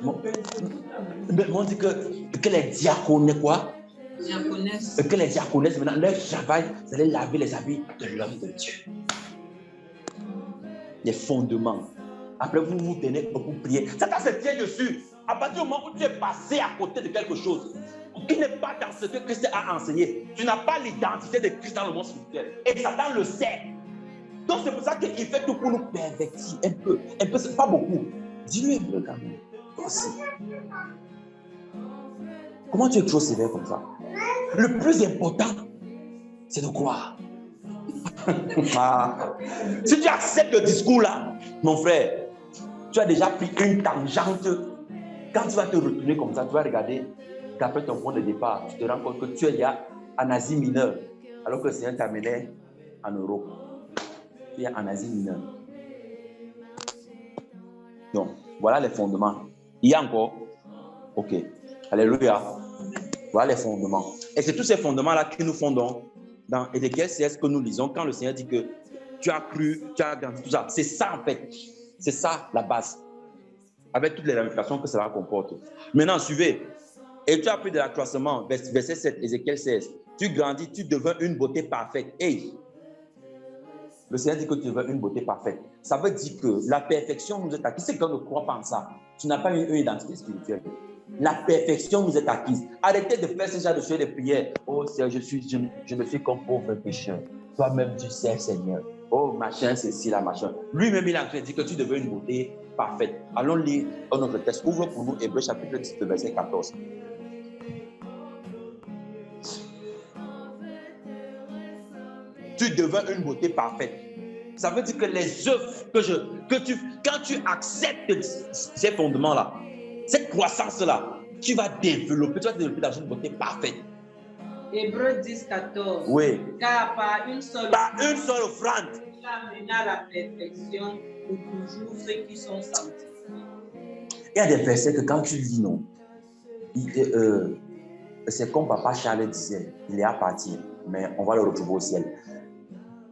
On dit que les diacones, quoi? Que les diaconesses, maintenant, leur travail, c'est d'aller laver les habits de l'homme de Dieu. Les fondements. Après, vous vous tenez pour prier. Satan se tient dessus. À partir du moment où tu es passé à côté de quelque chose qui n'est pas dans ce que Christ a enseigné, tu n'as pas l'identité de Christ dans le monde spirituel. Et Satan le sait. Donc, c'est pour ça qu'il fait tout pour nous pervertir. Un peu, pas beaucoup. Dis-lui un peu quand même. Aussi. Comment tu es trop sévère comme ça? Le plus important, c'est de croire. Si tu acceptes le discours là, mon frère, tu as déjà pris une tangente. Quand tu vas te retourner comme ça, tu vas regarder qu'après ton point de départ, tu te rends compte que tu es déjà en Asie mineure, alors que le Seigneur t'amenait en Europe. Tu es en Asie mineure. Donc, voilà les fondements. Il y a encore? Ok. Alléluia. Voilà les fondements. Et c'est tous ces fondements-là qui nous fondent dans Ézéchiel 16 que nous lisons quand le Seigneur dit que tu as cru, tu as grandi, tout ça. C'est ça en fait. C'est ça la base. Avec toutes les ramifications que cela comporte. Maintenant, suivez. Et tu as pris de l'accroissement, verset 7, Ézéchiel 16. Tu grandis, tu deviens une beauté parfaite. Hey! Le Seigneur dit que tu deviens une beauté parfaite. Ça veut dire que la perfection nous est acquise. C'est quand on ne croit pas en ça. Tu n'as pas une identité spirituelle. La perfection nous est acquise. Arrêtez de faire ce genre de choses de prières. Oh Seigneur, je me suis comme pauvre pécheur. Toi-même, tu sais, Seigneur. Oh, machin, ceci, là, machin. Lui-même, il a dit que tu deviens une beauté parfaite. Allons lire un autre texte. Ouvre pour nous Hébreux chapitre 10, verset 14. Tu deviens une beauté parfaite. Ça veut dire que les œuvres quand tu acceptes ces fondements-là, cette croissance-là, tu vas développer dans une beauté parfaite. Hébreux 10, 14. Oui. Car par une seule offrande, tu amènes à la perfection pour toujours ceux qui sont sanctifiés. Il y a des versets que quand tu lis, non, c'est comme Papa Charles disait, il est à partir, mais on va le retrouver au ciel.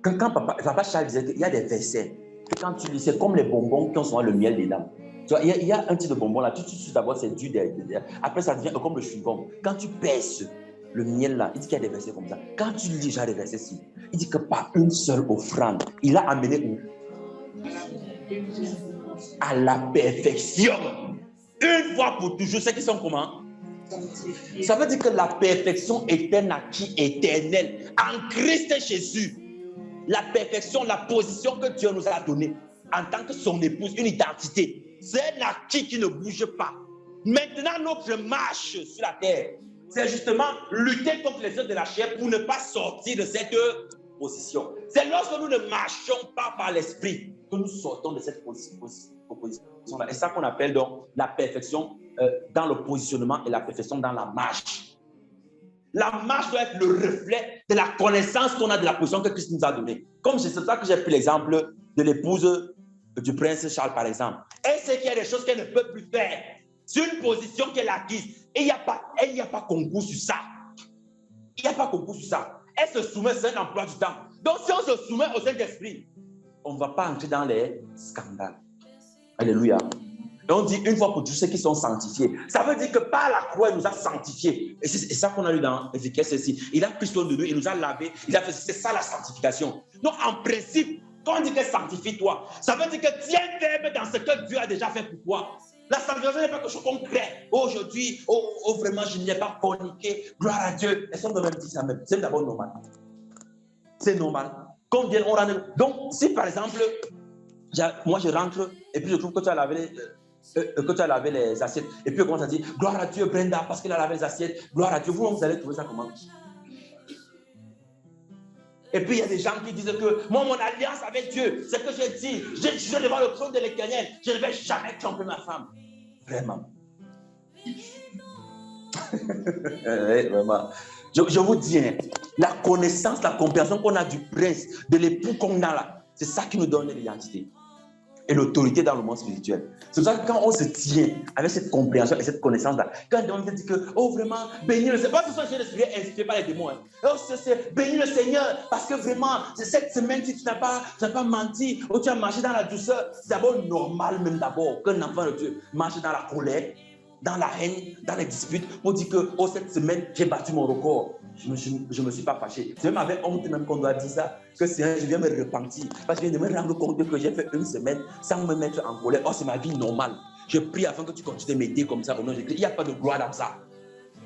Quand Papa Charles disait qu'il y a des versets que quand tu lis, c'est comme les bonbons qui ont souvent le miel dedans. Tu vois, il y a un type de bonbon là, d'abord c'est dur, après ça devient comme le chewing-gum. Quand tu pèses le miel là, il dit qu'il y a des versets comme ça. Quand tu lis déjà des versets ci, il dit que par une seule offrande, il a amené où? À la perfection. Une fois pour toujours, ceux qui sont comment? Ça veut dire que la perfection est un acquis éternel en Christ Jésus. La perfection, la position que Dieu nous a donnée en tant que son épouse, une identité, c'est un acquis qui ne bouge pas. Maintenant, notre marche sur la terre, c'est justement lutter contre les œuvres de la chair pour ne pas sortir de cette position. C'est lorsque nous ne marchons pas par l'esprit que nous sortons de cette position-là. Et ça qu'on appelle donc la perfection dans le positionnement et la perfection dans la marche. La marche doit être le reflet de la connaissance qu'on a de la position que Christ nous a donnée. Comme c'est ça que j'ai pris l'exemple de l'épouse du prince Charles, par exemple. Elle sait qu'il y a des choses qu'elle ne peut plus faire. C'est une position qu'elle a acquise. Et il n'y a pas concours sur ça. Il n'y a pas concours sur ça. Elle se soumet, c'est un emploi du temps. Donc si on se soumet au Saint-Esprit, on ne va pas entrer dans les scandales. Alléluia. Et on dit une fois pour tous ceux qui sont sanctifiés. Ça veut dire que par la croix, il nous a sanctifiés. Et c'est ça qu'on a lu dans Ézéchiel 16. Il a pris soin de nous, il nous a lavé. C'est ça la sanctification. Donc en principe, quand on dit que sanctifie-toi, ça veut dire que tiens ferme dans ce que Dieu a déjà fait pour toi. La sanctification n'est pas quelque chose qu'on crée. Aujourd'hui, vraiment, je n'ai pas forniqué. Gloire à Dieu. Et ça, on même dit ça même. C'est d'abord normal. C'est normal. Quand on rentre. Donc, si par exemple, moi je rentre et puis je trouve que tu as lavé les assiettes. Et puis on commence à dire, gloire à Dieu, Brenda, parce qu'il a lavé les assiettes. Gloire à Dieu. Vous allez trouver ça comment? Et puis il y a des gens qui disent que moi, mon alliance avec Dieu, c'est que j'ai dit, j'ai juré devant le trône de l'Éternel, je ne vais jamais tromper ma femme. Vraiment. Vraiment. Je vous dis, la connaissance, la compréhension qu'on a du prince, de l'époux qu'on a là, c'est ça qui nous donne l'identité et l'autorité dans le monde spirituel. C'est pour ça que quand on se tient avec cette compréhension et cette connaissance-là, quand on dit que, oh vraiment, bénis le Seigneur, pas que ce soit inspiré par les démons. Oh, c'est bénis le Seigneur, parce que vraiment, cette semaine, si tu n'as pas menti, ou tu as marché dans la douceur, c'est d'abord normal même d'abord qu'un enfant de Dieu marche dans la colère, dans la haine, dans les disputes, pour dire que, oh, cette semaine, j'ai battu mon record. Je ne me suis pas fâché. C'est même avec honte même qu'on doit dire ça, que Seigneur, je viens me repentir. Parce que je viens de me rendre compte que j'ai fait une semaine sans me mettre en colère. Oh, c'est ma vie normale. Je prie afin que tu continues de m'aider comme ça au nom de Christ. Il n'y a pas de gloire dans ça.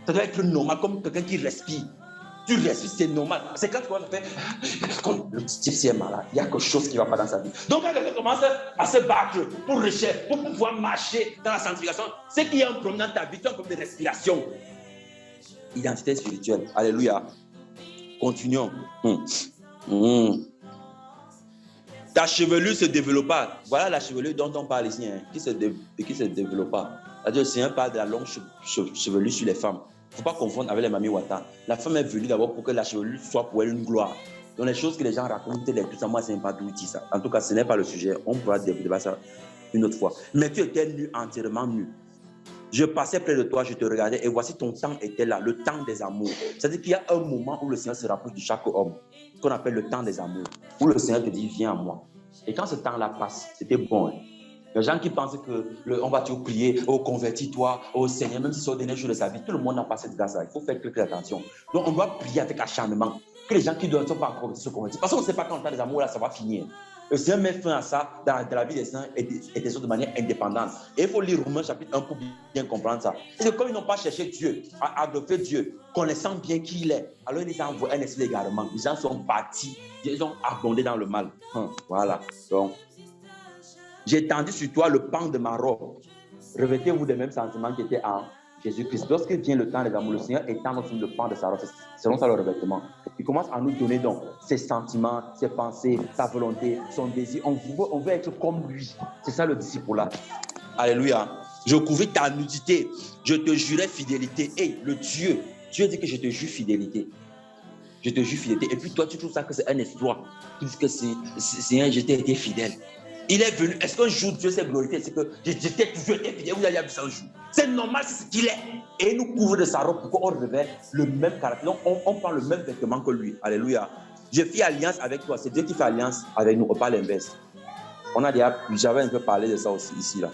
Ça doit être normal, comme quelqu'un qui respire. Tu respires, c'est normal. C'est quand tu vas faire, comme le petit type est malade, il y a quelque chose qui ne va pas dans sa vie. Donc quand quelqu'un commence à se battre pour rechercher, pour pouvoir marcher dans la sanctification, c'est qu'il y a un problème dans ta vie, tu as un problème de respiration. Identité spirituelle. Alléluia. Continuons. Ta chevelure se développa. Voilà la chevelure dont on parle ici, hein, qui se développa. C'est-à-dire, le Seigneur parle de la longue chevelure sur les femmes. Il ne faut pas confondre avec les mamies Wata. La femme est venue d'abord pour que la chevelure soit pour elle une gloire. Donc, les choses que les gens racontent, tout ça, moi, je ne sais pas d'où ils disent ça. En tout cas, ce n'est pas le sujet. On pourra débattre ça une autre fois. Mais tu étais nu, entièrement nu. Je passais près de toi, je te regardais, et voici ton temps était là, le temps des amours. C'est-à-dire qu'il y a un moment où le Seigneur se rapproche de chaque homme, qu'on appelle le temps des amours, où le Seigneur te dit, viens à moi. Et quand ce temps-là passe, c'était bon. Hein. Les gens qui pensent qu'on va te prier, oh, convertis-toi, oh Seigneur, même si c'est au dernier jour de sa vie, tout le monde n'a pas cette grâce-là. Il faut faire quelque attention. Donc, on doit prier avec acharnement. Que les gens qui ne sont pas encore se convertir. Parce qu'on ne sait pas quand le temps des amours, là, ça va finir. Le Seigneur met fin à ça dans la vie des saints et des autres de manière indépendante. Et il faut lire Romains chapitre 1 pour bien comprendre ça. Parce que comme ils n'ont pas cherché Dieu, à adopter Dieu, connaissant bien qui il est, alors ils ont envoyé un esprit d'égarement. Les gens sont partis, ils ont abondé dans le mal. Voilà. Donc, j'ai tendu sur toi le pan de ma robe. Revêtez-vous des mêmes sentiments qui étaient en Jésus-Christ. Lorsque vient le temps des amours, le Seigneur étend aussi le pan de sa robe. Selon ça, le revêtement. Il commence à nous donner donc ses sentiments, ses pensées, sa volonté, son désir. On veut être comme lui. C'est ça le disciple-là. Alléluia. Je couvrais ta nudité. Je te jurais fidélité. Hey, le Dieu dit que je te jure fidélité. Je te jure fidélité. Et puis toi, tu trouves ça que c'est un espoir. Tu dis que Seigneur, je t'ai été fidèle. Il est venu. Est-ce qu'un jour Dieu s'est glorifié? C'est que j'étais toujours été fidèle. Vous avez vu ça un jour. C'est normal, c'est ce qu'il est. Et il nous couvre de sa robe pour qu'on revêt le même caractère. Donc, on prend le même vêtement que lui. Alléluia. Je fais alliance avec toi. C'est Dieu qui fait alliance avec nous. On parle l'inverse. J'avais un peu parlé de ça aussi ici. Là.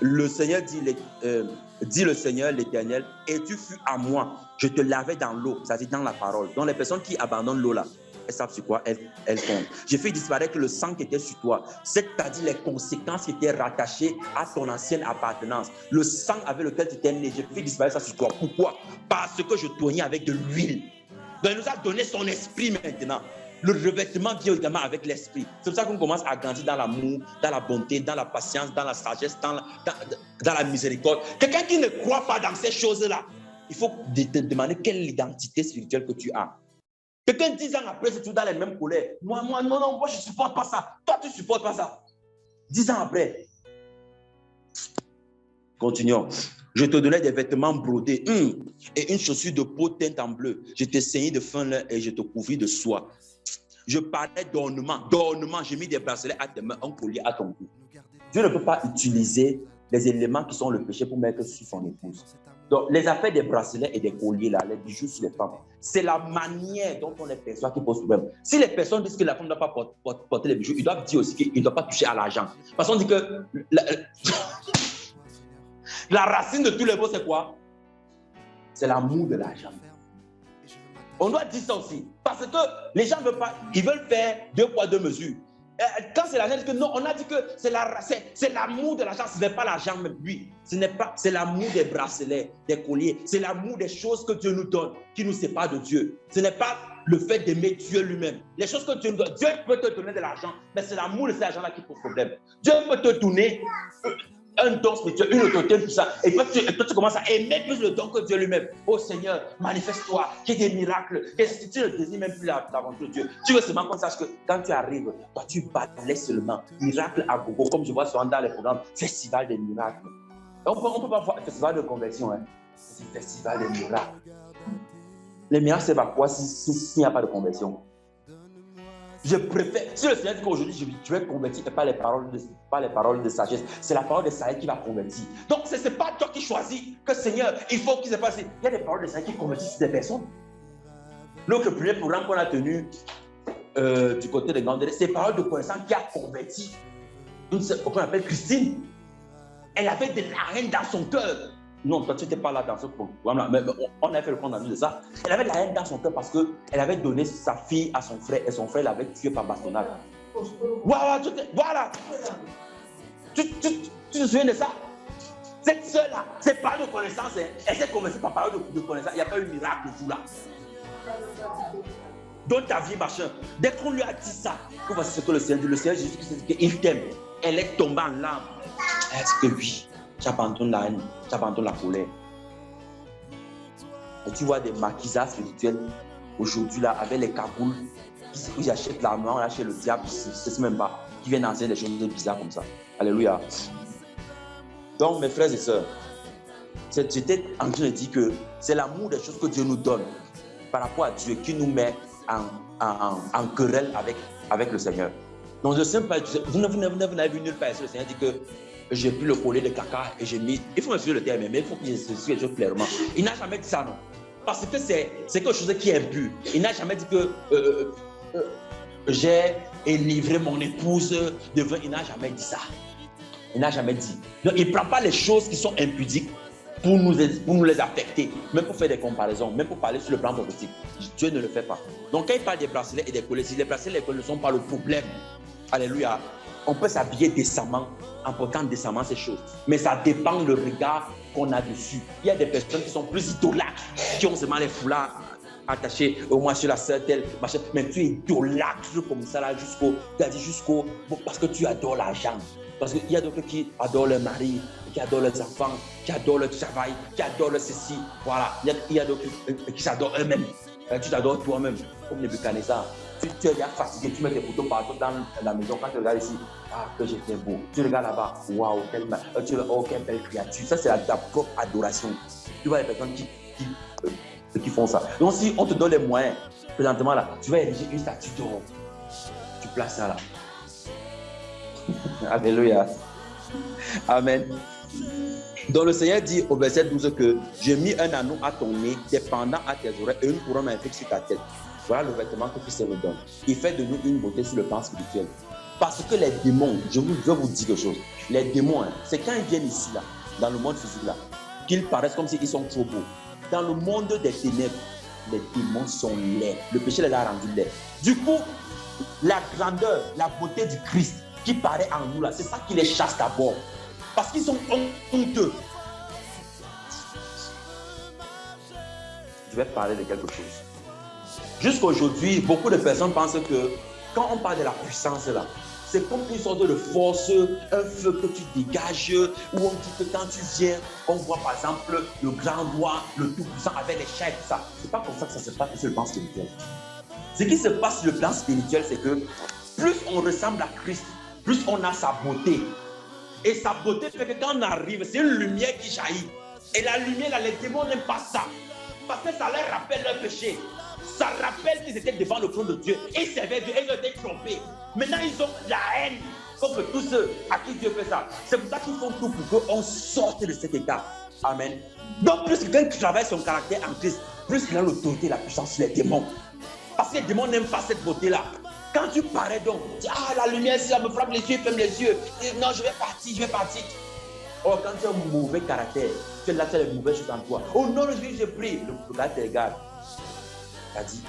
Le Seigneur dit le Seigneur, l'Éternel, et tu fus à moi. Je te lavais dans l'eau, c'est-à-dire dans la parole. Donc, les personnes qui abandonnent l'eau là, elles savent sur quoi elles tombent. J'ai fait disparaître le sang qui était sur toi, c'est-à-dire les conséquences qui étaient rattachées à ton ancienne appartenance. Le sang avec lequel tu étais né, j'ai fait disparaître ça sur toi. Pourquoi? Parce que je tournais avec de l'huile. Donc, il nous a donné son esprit maintenant. Le revêtement vient également avec l'esprit. C'est pour ça qu'on commence à grandir dans l'amour, dans la bonté, dans la patience, dans la sagesse, dans la miséricorde. Quelqu'un qui ne croit pas dans ces choses-là, il faut te demander quelle identité spirituelle que tu as. Quelqu'un 10 ans après, c'est toujours dans les mêmes colères. Moi, non, je ne supporte pas ça. Toi, tu ne supportes pas ça. 10 ans après. Continuons. Je te donnais des vêtements brodés et une chaussure de peau teinte en bleu. Je te ceignais de fin lin et je te couvris de soie. Je parlais d'ornement. J'ai mis des bracelets à tes mains, un collier à ton cou. Dieu ne peut pas utiliser les éléments qui sont le péché pour mettre sur son épouse. Donc, les affaires des bracelets et des colliers, là, les bijoux sur les femmes, c'est la manière dont on les perçoit qui pose problème. Si les personnes disent que la femme ne doit pas porter les bijoux, ils doivent dire aussi qu'ils ne doivent pas toucher à l'argent. Parce qu'on dit que la racine de tous les maux, c'est quoi? C'est l'amour de l'argent. On doit dire ça aussi. Parce que les gens ne veulent pas, ils veulent faire 2 poids 2 mesures. Quand c'est l'argent, que non, on a dit que c'est l'amour de l'argent, ce n'est pas l'argent même, lui. C'est l'amour des bracelets, des colliers, c'est l'amour des choses que Dieu nous donne, qui nous sépare de Dieu. Ce n'est pas le fait d'aimer Dieu lui-même. Les choses que Dieu nous donne, Dieu peut te donner de l'argent, mais c'est l'amour de cet argent-là qui pose problème. Dieu peut te donner un don spirituel, une autorité, tout ça. Et toi, tu commences à aimer plus le don que Dieu lui-même. Oh Seigneur, manifeste-toi, qu'il y ait des miracles. Et si tu ne désires même plus l'aventure de Dieu, tu veux seulement qu'on sache que quand tu arrives, toi, tu balayes seulement. Miracle à gogo, comme je vois souvent dans les programmes, festival des miracles. On ne peut pas voir festival de conversion, hein. C'est festival des miracles. Les miracles, c'est pas quoi s'il n'y a pas de conversion? Je préfère, si le Seigneur dit qu'aujourd'hui je vais convertir et pas les paroles de sagesse, c'est la parole de sagesse qui va convertir. Donc ce n'est pas toi qui choisis que Seigneur, il faut qu'il se passe. Il y a des paroles de sagesse qui convertissent des personnes. Notre premier programme qu'on a tenu du côté de Gandere, c'est paroles de connaissance qui a converti qu'on appelle Christine. Elle avait de la haine dans son cœur. Non, toi tu n'étais pas là dans ce programme-là, mais on a fait le compte rendu de ça. Elle avait de la haine dans son cœur parce qu'elle avait donné sa fille à son frère et son frère l'avait tué par bastonnade. Voilà. Tu te souviens de ça? Cette soeur-là, c'est pas de connaissance, hein. Elle s'est convertie par parole de connaissance. Il n'y a pas eu miracle du tout là. Dans ta vie, machin. Dès qu'on lui a dit ça, voici ce que le Seigneur dit. Le Seigneur Jésus-Christ dit qu'il t'aime. Elle est tombée en larmes. Est-ce que oui? Tu abandonnes la haine, tu abandonnes la colère. Et tu vois des maquisards spirituels aujourd'hui là, avec les cagoules, ils achètent l'armement, on achète le diable, je ne sais même pas. qui viennent enseigner des choses bizarres comme ça. Alléluia. Donc, mes frères et sœurs, j'étais en train de dire que c'est l'amour des choses que Dieu nous donne par rapport à Dieu qui nous met en querelle avec le Seigneur. Donc, je ne sais pas, vous n'avez vu nulle part, le Seigneur dit que j'ai pris le collier de caca et j'ai mis. Il faut me suivre le terme, mais il faut que je suive les choses clairement. Il n'a jamais dit ça, non. Parce que c'est quelque chose qui est impur. Il n'a jamais dit que j'ai livré mon épouse devant. Il n'a jamais dit ça. Il n'a jamais dit. Donc, il ne prend pas les choses qui sont impudiques pour nous les affecter, même pour faire des comparaisons, même pour parler sur le plan prophétique. Dieu ne le fait pas. Donc, quand il parle des bracelets et des colliers, si les bracelets et les colliers ne sont pas le problème, alléluia, on peut s'habiller décemment, en portant décemment ces choses. Mais ça dépend du regard qu'on a dessus. Il y a des personnes qui sont plus idolâtres, qui ont seulement les foulards attachés au moins sur la sœur telle, machin. Mais tu es idolâtre comme ça là jusqu'au parce que tu adores l'argent. Parce qu'il y a d'autres qui adorent leur mari, qui adorent leurs enfants, qui adorent leur travail, qui adorent leur ceci. Voilà. Il y a d'autres qui s'adorent eux-mêmes. Tu t'adores toi-même, comme Nebuchadnezzar. Tu es déjà fatigué, tu mets tes photos partout dans la maison. Quand tu regardes ici, ah, que j'étais beau. Tu regardes là-bas, waouh, quelle belle créature. Ça, c'est ta propre adoration. Tu vois les personnes qui font ça. Donc, si on te donne les moyens, présentement là, tu vas ériger une statue d'or. Tu places ça là. Alléluia. Amen. Donc le Seigneur dit au verset 12 que j'ai mis un anneau à ton nez, des pendants à tes oreilles et une couronne magnifique sur ta tête. Voilà le vêtement que Christ nous donne. Il fait de nous une beauté sur le plan spirituel. Parce que les démons, je veux vous dire quelque chose. Les démons, c'est quand ils viennent ici, là, dans le monde physique, là, qu'ils paraissent comme s'ils sont trop beaux. Dans le monde des ténèbres, les démons sont laids. Le péché les a rendus laids. Du coup, la grandeur, la beauté du Christ qui paraît en nous, là, c'est ça qui les chasse d'abord. Parce qu'ils sont honteux. Je vais parler de quelque chose. Jusqu'à aujourd'hui, beaucoup de personnes pensent que quand on parle de la puissance, là, c'est comme une sorte de force, un feu que tu dégages, où on dit que quand tu viens, on voit par exemple le grand roi, le tout-puissant avec les chats et tout ça. C'est pas comme ça que ça se passe sur le plan spirituel. Ce qui se passe sur le plan spirituel, c'est que plus on ressemble à Christ, plus on a sa beauté. Et sa beauté fait que quand on arrive, c'est une lumière qui jaillit. Et la lumière, là, les démons n'aiment pas ça. Parce que ça leur rappelle leur péché. Ça rappelle qu'ils étaient devant le trône de Dieu. Et ils servaient Dieu et ils étaient trompés. Maintenant, ils ont la haine contre tous ceux à qui Dieu fait ça. C'est pour ça qu'ils font tout pour qu'on sorte de cet état. Amen. Donc, plus quelqu'un qui travaille son caractère en Christ, plus il a l'autorité et la puissance sur les démons. Parce que les démons n'aiment pas cette beauté-là. Quand tu parais donc, tu dis, ah, la lumière, si elle me frappe les yeux, ferme les yeux. Et, non, je vais partir. Oh, quand tu as un mauvais caractère, tu es là, tu as les mauvaises choses en toi. Oh non, je prie. Le gars te regarde. Il a dit,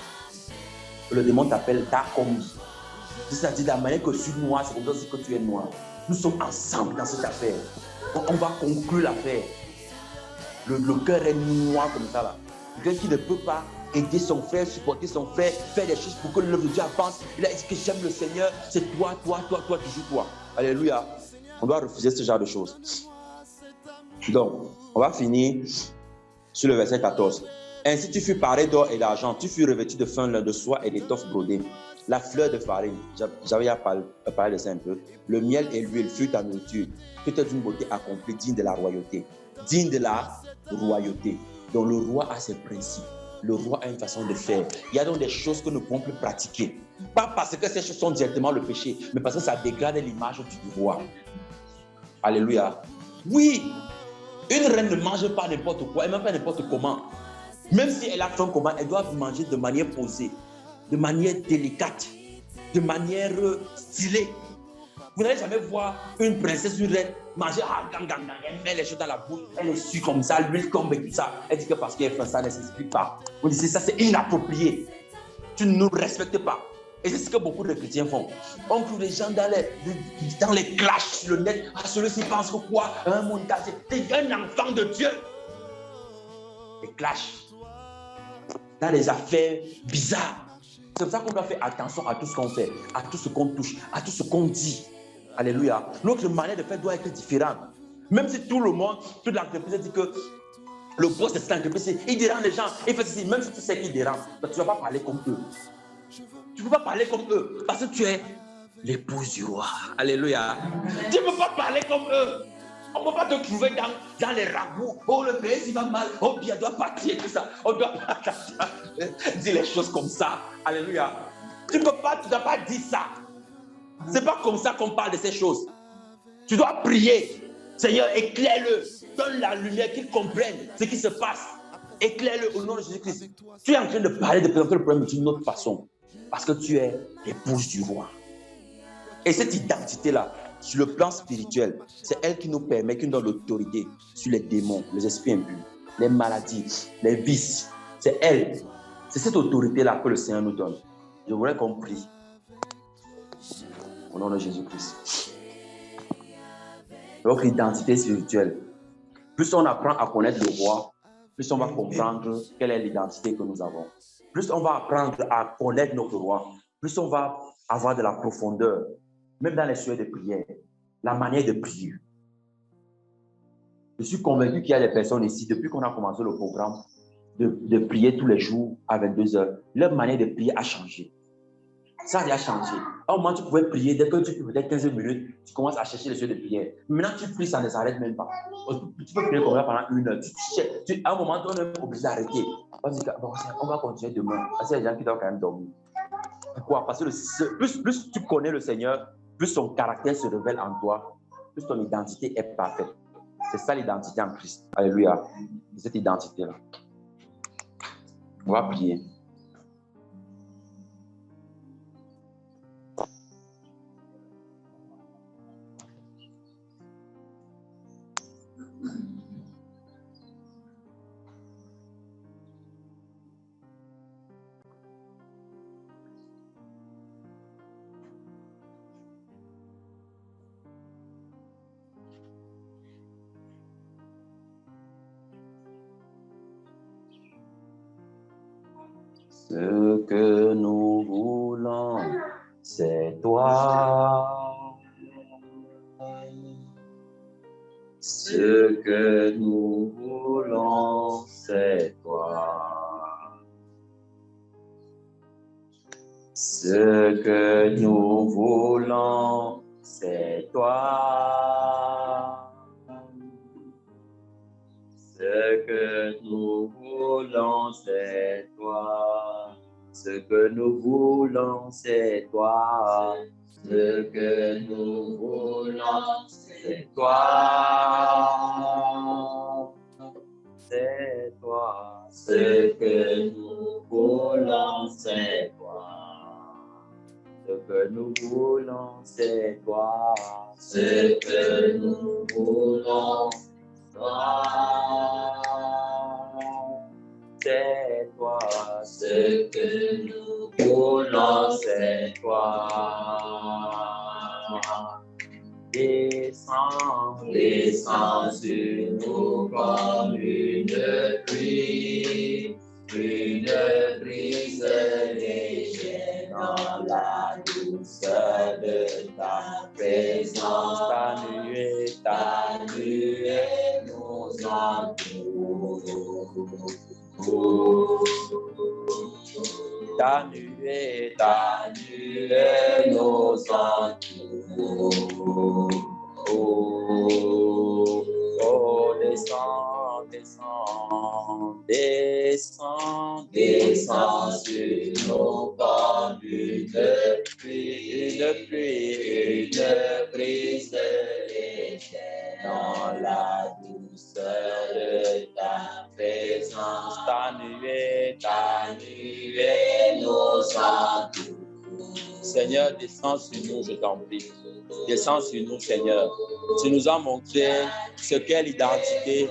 le démon t'appelle ta commis. C'est-à-dire, de la manière que je suis noir, c'est comme ça que tu es noir. Nous sommes ensemble dans cette affaire. On va conclure l'affaire. Le cœur est noir comme ça là. Quelqu'un qui ne peut pas aider son frère, supporter son frère, faire des choses pour que l'œuvre de Dieu avance. Il a dit que j'aime le Seigneur, c'est toi, toujours toi. Alléluia. On doit refuser ce genre de choses. Donc, on va finir sur le verset 14. Ainsi tu fus paré d'or et d'argent, tu fus revêtu de fin lin de soie et d'étoffe brodée. La fleur de farine, j'avais à parler de ça un peu. Le miel et l'huile furent ta nourriture. Tu étais d'une beauté accomplie, digne de la royauté. Digne de la royauté. Donc le roi a ses principes. Le roi a une façon de faire. Il y a donc des choses que nous ne pouvons plus pratiquer. Pas parce que ces choses sont directement le péché, mais parce que ça dégrade l'image du roi. Alléluia. Oui, une reine ne mange pas n'importe quoi, et même pas n'importe comment. Même si elle a faim comment, elle doit manger de manière posée, de manière délicate, de manière stylée. Vous n'allez jamais voir une princesse, une reine manger, elle met les choses dans la bouche, elle est suit comme ça, l'huile tombe et tout ça. Elle dit que parce qu'elle fait ça, elle ne s'explique pas. Vous dites ça, c'est inapproprié. Tu ne nous respectes pas. Et c'est ce que beaucoup de chrétiens font. On trouve les gens dans les clashs sur le net. Ah, celui-ci pense que quoi? Un monde cassé. T'es un enfant de Dieu. Les clashs. Dans les affaires bizarres. C'est pour ça qu'on doit faire attention à tout ce qu'on fait, à tout ce qu'on touche, à tout ce qu'on dit. Alléluia. Notre manière de faire doit être différente. Même si tout le monde, toute l'entreprise dit que le boss de cette entreprise, il dérange les gens, il fait ceci, même si tu sais qu'il dérange, tu ne vas pas parler comme eux. Tu ne peux pas parler comme eux parce que tu es l'épouse du roi. Alléluia. Tu ne peux pas parler comme eux. On ne peut pas te trouver dans les ragots. Oh, le pays, il va mal. Oh, bien, doit partir, tout ça. On doit pas dire les choses comme ça. Alléluia. Tu ne dois pas dire ça. Ce n'est pas comme ça qu'on parle de ces choses. Tu dois prier. Seigneur, éclaire-le. Donne la lumière, qu'il comprenne ce qui se passe. Éclaire-le au nom de Jésus-Christ. Tu es en train de parler, de présenter le problème d'une autre façon. Parce que tu es l'épouse du roi. Et cette identité-là, sur le plan spirituel, c'est elle qui nous permet, qui nous donne l'autorité sur les démons, les esprits impurs, les maladies, les vices. C'est elle. C'est cette autorité-là que le Seigneur nous donne. Je voudrais qu'on prie. Au nom de Jésus-Christ. Notre identité spirituelle. Plus on apprend à connaître le roi, plus on va comprendre quelle est l'identité que nous avons. Plus on va apprendre à connaître notre roi, plus on va avoir de la profondeur, même dans les sujets de prière, la manière de prier. Je suis convaincu qu'il y a des personnes ici, depuis qu'on a commencé le programme, de prier tous les jours à 22 heures, leur manière de prier a changé. Ça a déjà changé. À un moment, tu pouvais prier, dès que tu peux peut-être 15 minutes, tu commences à chercher les sujets de prière. Maintenant, tu pries, ça ne s'arrête même pas. Tu peux prier comme ça pendant 1 heure. À un moment, on est obligé d'arrêter. On va continuer demain. Parce qu'il y a des gens qui doivent quand même dormir. Pourquoi? Parce que plus tu connais le Seigneur, plus son caractère se révèle en toi, plus ton identité est parfaite. C'est ça l'identité en Christ. Alléluia. C'est cette identité-là. On va prier. Ce que nous voulons, c'est toi. Ce que nous voulons, c'est toi. Ce que nous voulons, c'est toi. Ce que nous voulons, c'est toi. Ce que nous voulons, c'est toi. Ce que nous voulons, c'est toi. C'est toi. Ce que nous voulons, c'est toi. Ce que nous voulons, c'est toi. Ce que nous voulons, c'est toi. Ce que nous voulons, c'est toi. Descends, descends sur nous comme une pluie, une brise légère dans la douceur de ta présence. Ta nuée nous entoure. Ta nuée nous entoure. Oh, descends, descends, descends, descends sur nos comme une pluie, une brise légère dans la douceur de ta présence. Ta nuée nous entoure. Seigneur, descends sur nous, je t'en prie. Descends sur nous, Seigneur. Tu nous as montré ce qu'est l'identité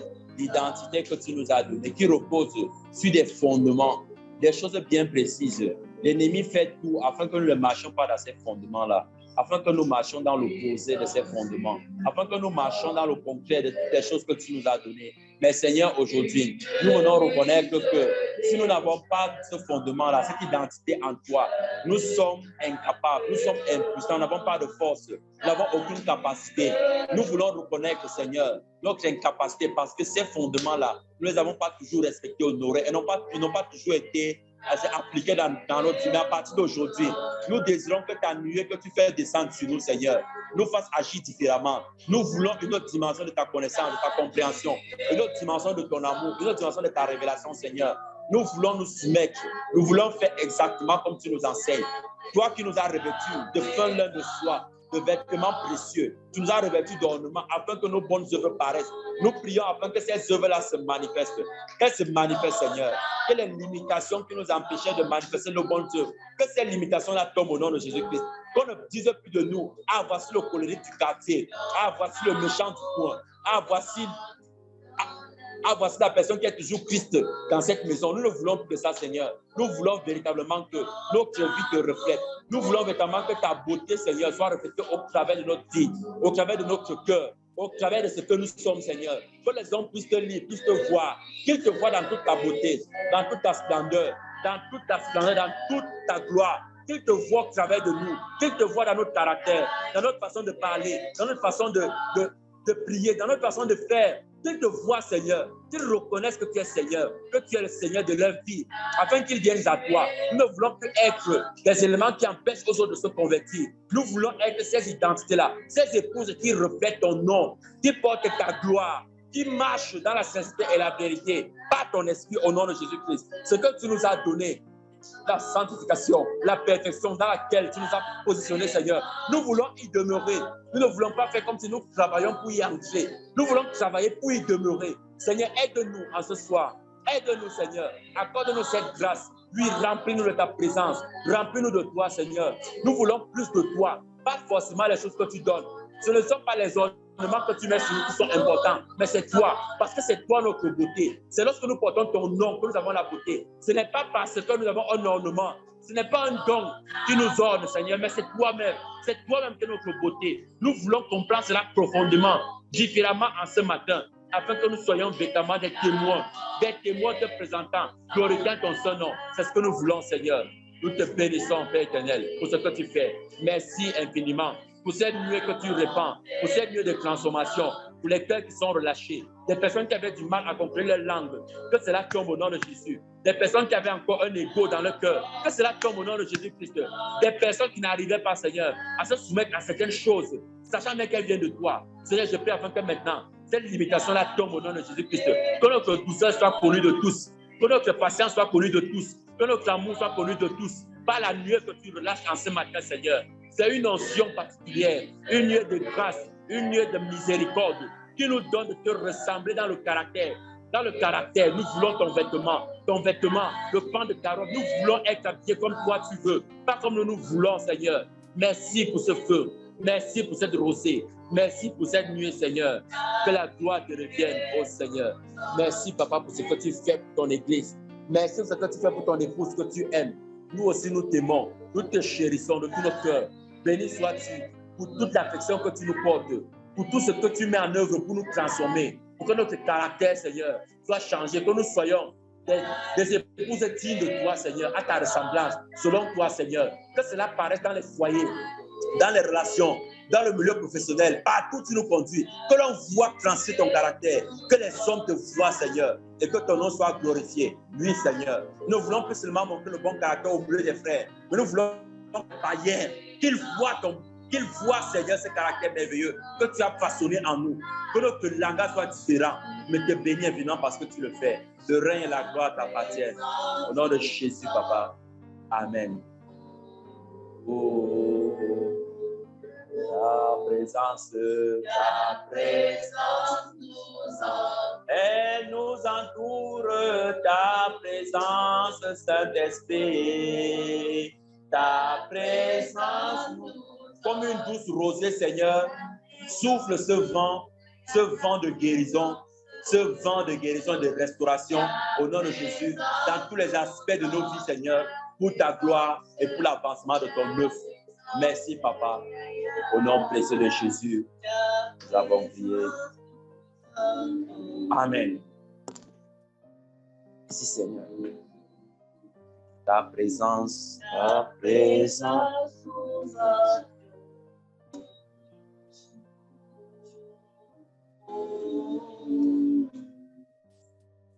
que tu nous as donnée, qui repose sur des fondements, des choses bien précises. L'ennemi fait tout afin que nous ne marchions pas dans ces fondements-là, afin que nous marchions dans l'opposé de ces fondements, afin que nous marchions dans le concret de toutes les choses que tu nous as données. Mais Seigneur, aujourd'hui, nous venons reconnaître que si nous n'avons pas ce fondement-là, cette identité en toi, nous sommes incapables, nous sommes impuissants, nous n'avons pas de force, nous n'avons aucune capacité. Nous voulons reconnaître, Seigneur, notre incapacité parce que ces fondements-là, nous ne les avons pas toujours respectés, honorés et n'ont pas toujours été appliquée dans notre vie. Mais à partir d'aujourd'hui, nous désirons que ta nuée que tu fais descendre sur nous, Seigneur, nous fasse agir différemment. Nous voulons une autre dimension de ta connaissance, de ta compréhension, une autre dimension de ton amour, une autre dimension de ta révélation, Seigneur. Nous voulons nous soumettre. Nous voulons faire exactement comme tu nous enseignes. Toi qui nous as revêtus de fin lin de soie, de vêtements précieux, tu nous as revêtus d'ornements afin que nos bonnes œuvres paraissent. Nous prions afin que ces œuvres-là se manifestent. Qu'elles se manifestent, Seigneur. Que les limitations qui nous empêchaient de manifester nos bonnes œuvres, que ces limitations-là tombent au nom de Jésus-Christ. Qu'on ne dise plus de nous, ah, voici le colérique du quartier, ah, voici le méchant du coin, ah, voici la personne qui est toujours Christ dans cette maison. Nous ne voulons plus de ça, Seigneur. Nous voulons véritablement que notre vie te reflète. Nous voulons véritablement que ta beauté, Seigneur, soit reflétée au travers de notre vie, au travers de notre cœur, au travers de ce que nous sommes, Seigneur. Que les hommes puissent te lire, puissent te voir, qu'ils te voient dans toute ta beauté, dans toute ta splendeur, dans toute ta gloire. Qu'ils te voient au travers de nous, qu'ils te voient dans notre caractère, dans notre façon de parler, dans notre façon de prier, dans notre façon de faire. Qu'ils te voient, Seigneur, qu'ils reconnaissent que tu es Seigneur, que tu es le Seigneur de leur vie, afin qu'ils viennent à toi. Nous ne voulons plus être des éléments qui empêchent aux autres de se convertir. Nous voulons être ces identités-là, ces épouses qui reflètent ton nom, qui portent ta gloire, qui marchent dans la sincérité et la vérité, par ton esprit au nom de Jésus-Christ. Ce que tu nous as donné, la sanctification, la perfection dans laquelle tu nous as positionnés, Seigneur. Nous voulons y demeurer. Nous ne voulons pas faire comme si nous travaillions pour y entrer. Nous voulons travailler pour y demeurer. Seigneur, aide-nous en ce soir. Aide-nous, Seigneur. Accorde-nous cette grâce. Puis remplis-nous de ta présence. Remplis-nous de toi, Seigneur. Nous voulons plus de toi. Pas forcément les choses que tu donnes. Ce ne sont pas les ornements que tu mets sur nous qui sont importants, mais c'est toi, parce que c'est toi notre beauté. C'est lorsque nous portons ton nom que nous avons la beauté. Ce n'est pas parce que nous avons un ornement, ce n'est pas un don qui nous orne, Seigneur, mais c'est toi-même qui est notre beauté. Nous voulons comprendre cela profondément, différemment en ce matin, afin que nous soyons véritablement des témoins te présentant, glorifiant ton seul nom. C'est ce que nous voulons, Seigneur. Nous te bénissons, Père éternel, pour ce que tu fais. Merci infiniment pour cette nuée que tu répands, pour cette nuée de transformation, pour les cœurs qui sont relâchés, des personnes qui avaient du mal à comprendre leur langue, que cela tombe au nom de Jésus. Des personnes qui avaient encore un ego dans leur cœur, que cela tombe au nom de Jésus-Christ. Des personnes qui n'arrivaient pas, Seigneur, à se soumettre à certaines choses, sachant même qu'elles viennent de toi. Seigneur, je prie afin que maintenant, cette limitation-là tombe au nom de Jésus-Christ. Que notre douceur soit connue de tous, que notre patience soit connue de tous, que notre amour soit connu de tous, par la nuée que tu relâches en ce matin, Seigneur. C'est une onction particulière, une nuée de grâce, une nuée de miséricorde qui nous donne de te ressembler dans le caractère. Dans le caractère, nous voulons ton vêtement, le pan de carotte. Nous voulons être habillés comme toi tu veux, pas comme nous voulons, Seigneur. Merci pour ce feu, merci pour cette rosée, merci pour cette nuée, Seigneur. Que la gloire te revienne, oh Seigneur. Merci, Papa, pour ce que tu fais pour ton Église. Merci pour ce que tu fais pour ton épouse que tu aimes. Nous aussi, nous t'aimons, nous te chérissons de tout notre cœur. Béni sois-tu pour toute l'affection que tu nous portes, pour tout ce que tu mets en œuvre pour nous transformer, pour que notre caractère, Seigneur, soit changé, que nous soyons des épouses dignes de toi, Seigneur, à ta ressemblance, selon toi, Seigneur. Que cela paraisse dans les foyers, dans les relations, dans le milieu professionnel, partout où tu nous conduis, que l'on voit transiter ton caractère, que les hommes te voient, Seigneur, et que ton nom soit glorifié. Oui, Seigneur. Nous ne voulons plus seulement montrer le bon caractère au milieu des frères, mais nous voulons païens qu'ils voient, Seigneur, ce caractère merveilleux que tu as façonné en nous. Que notre langage soit différent, mais te bénis évidemment parce que tu le fais. Le règne et la gloire t'appartiennent. Au nom de Jésus, Papa. Amen. Oh, ta présence elle nous entoure, ta présence, Saint-Esprit. Ta présence, comme une douce rosée, Seigneur, souffle ce vent de guérison, ce vent de guérison et de restauration au nom de Jésus, dans tous les aspects de nos vies, Seigneur, pour ta gloire et pour l'avancement de ton œuvre. Merci, Papa. Au nom précieux de Jésus, nous avons prié. Amen. Merci, Seigneur. Ta présence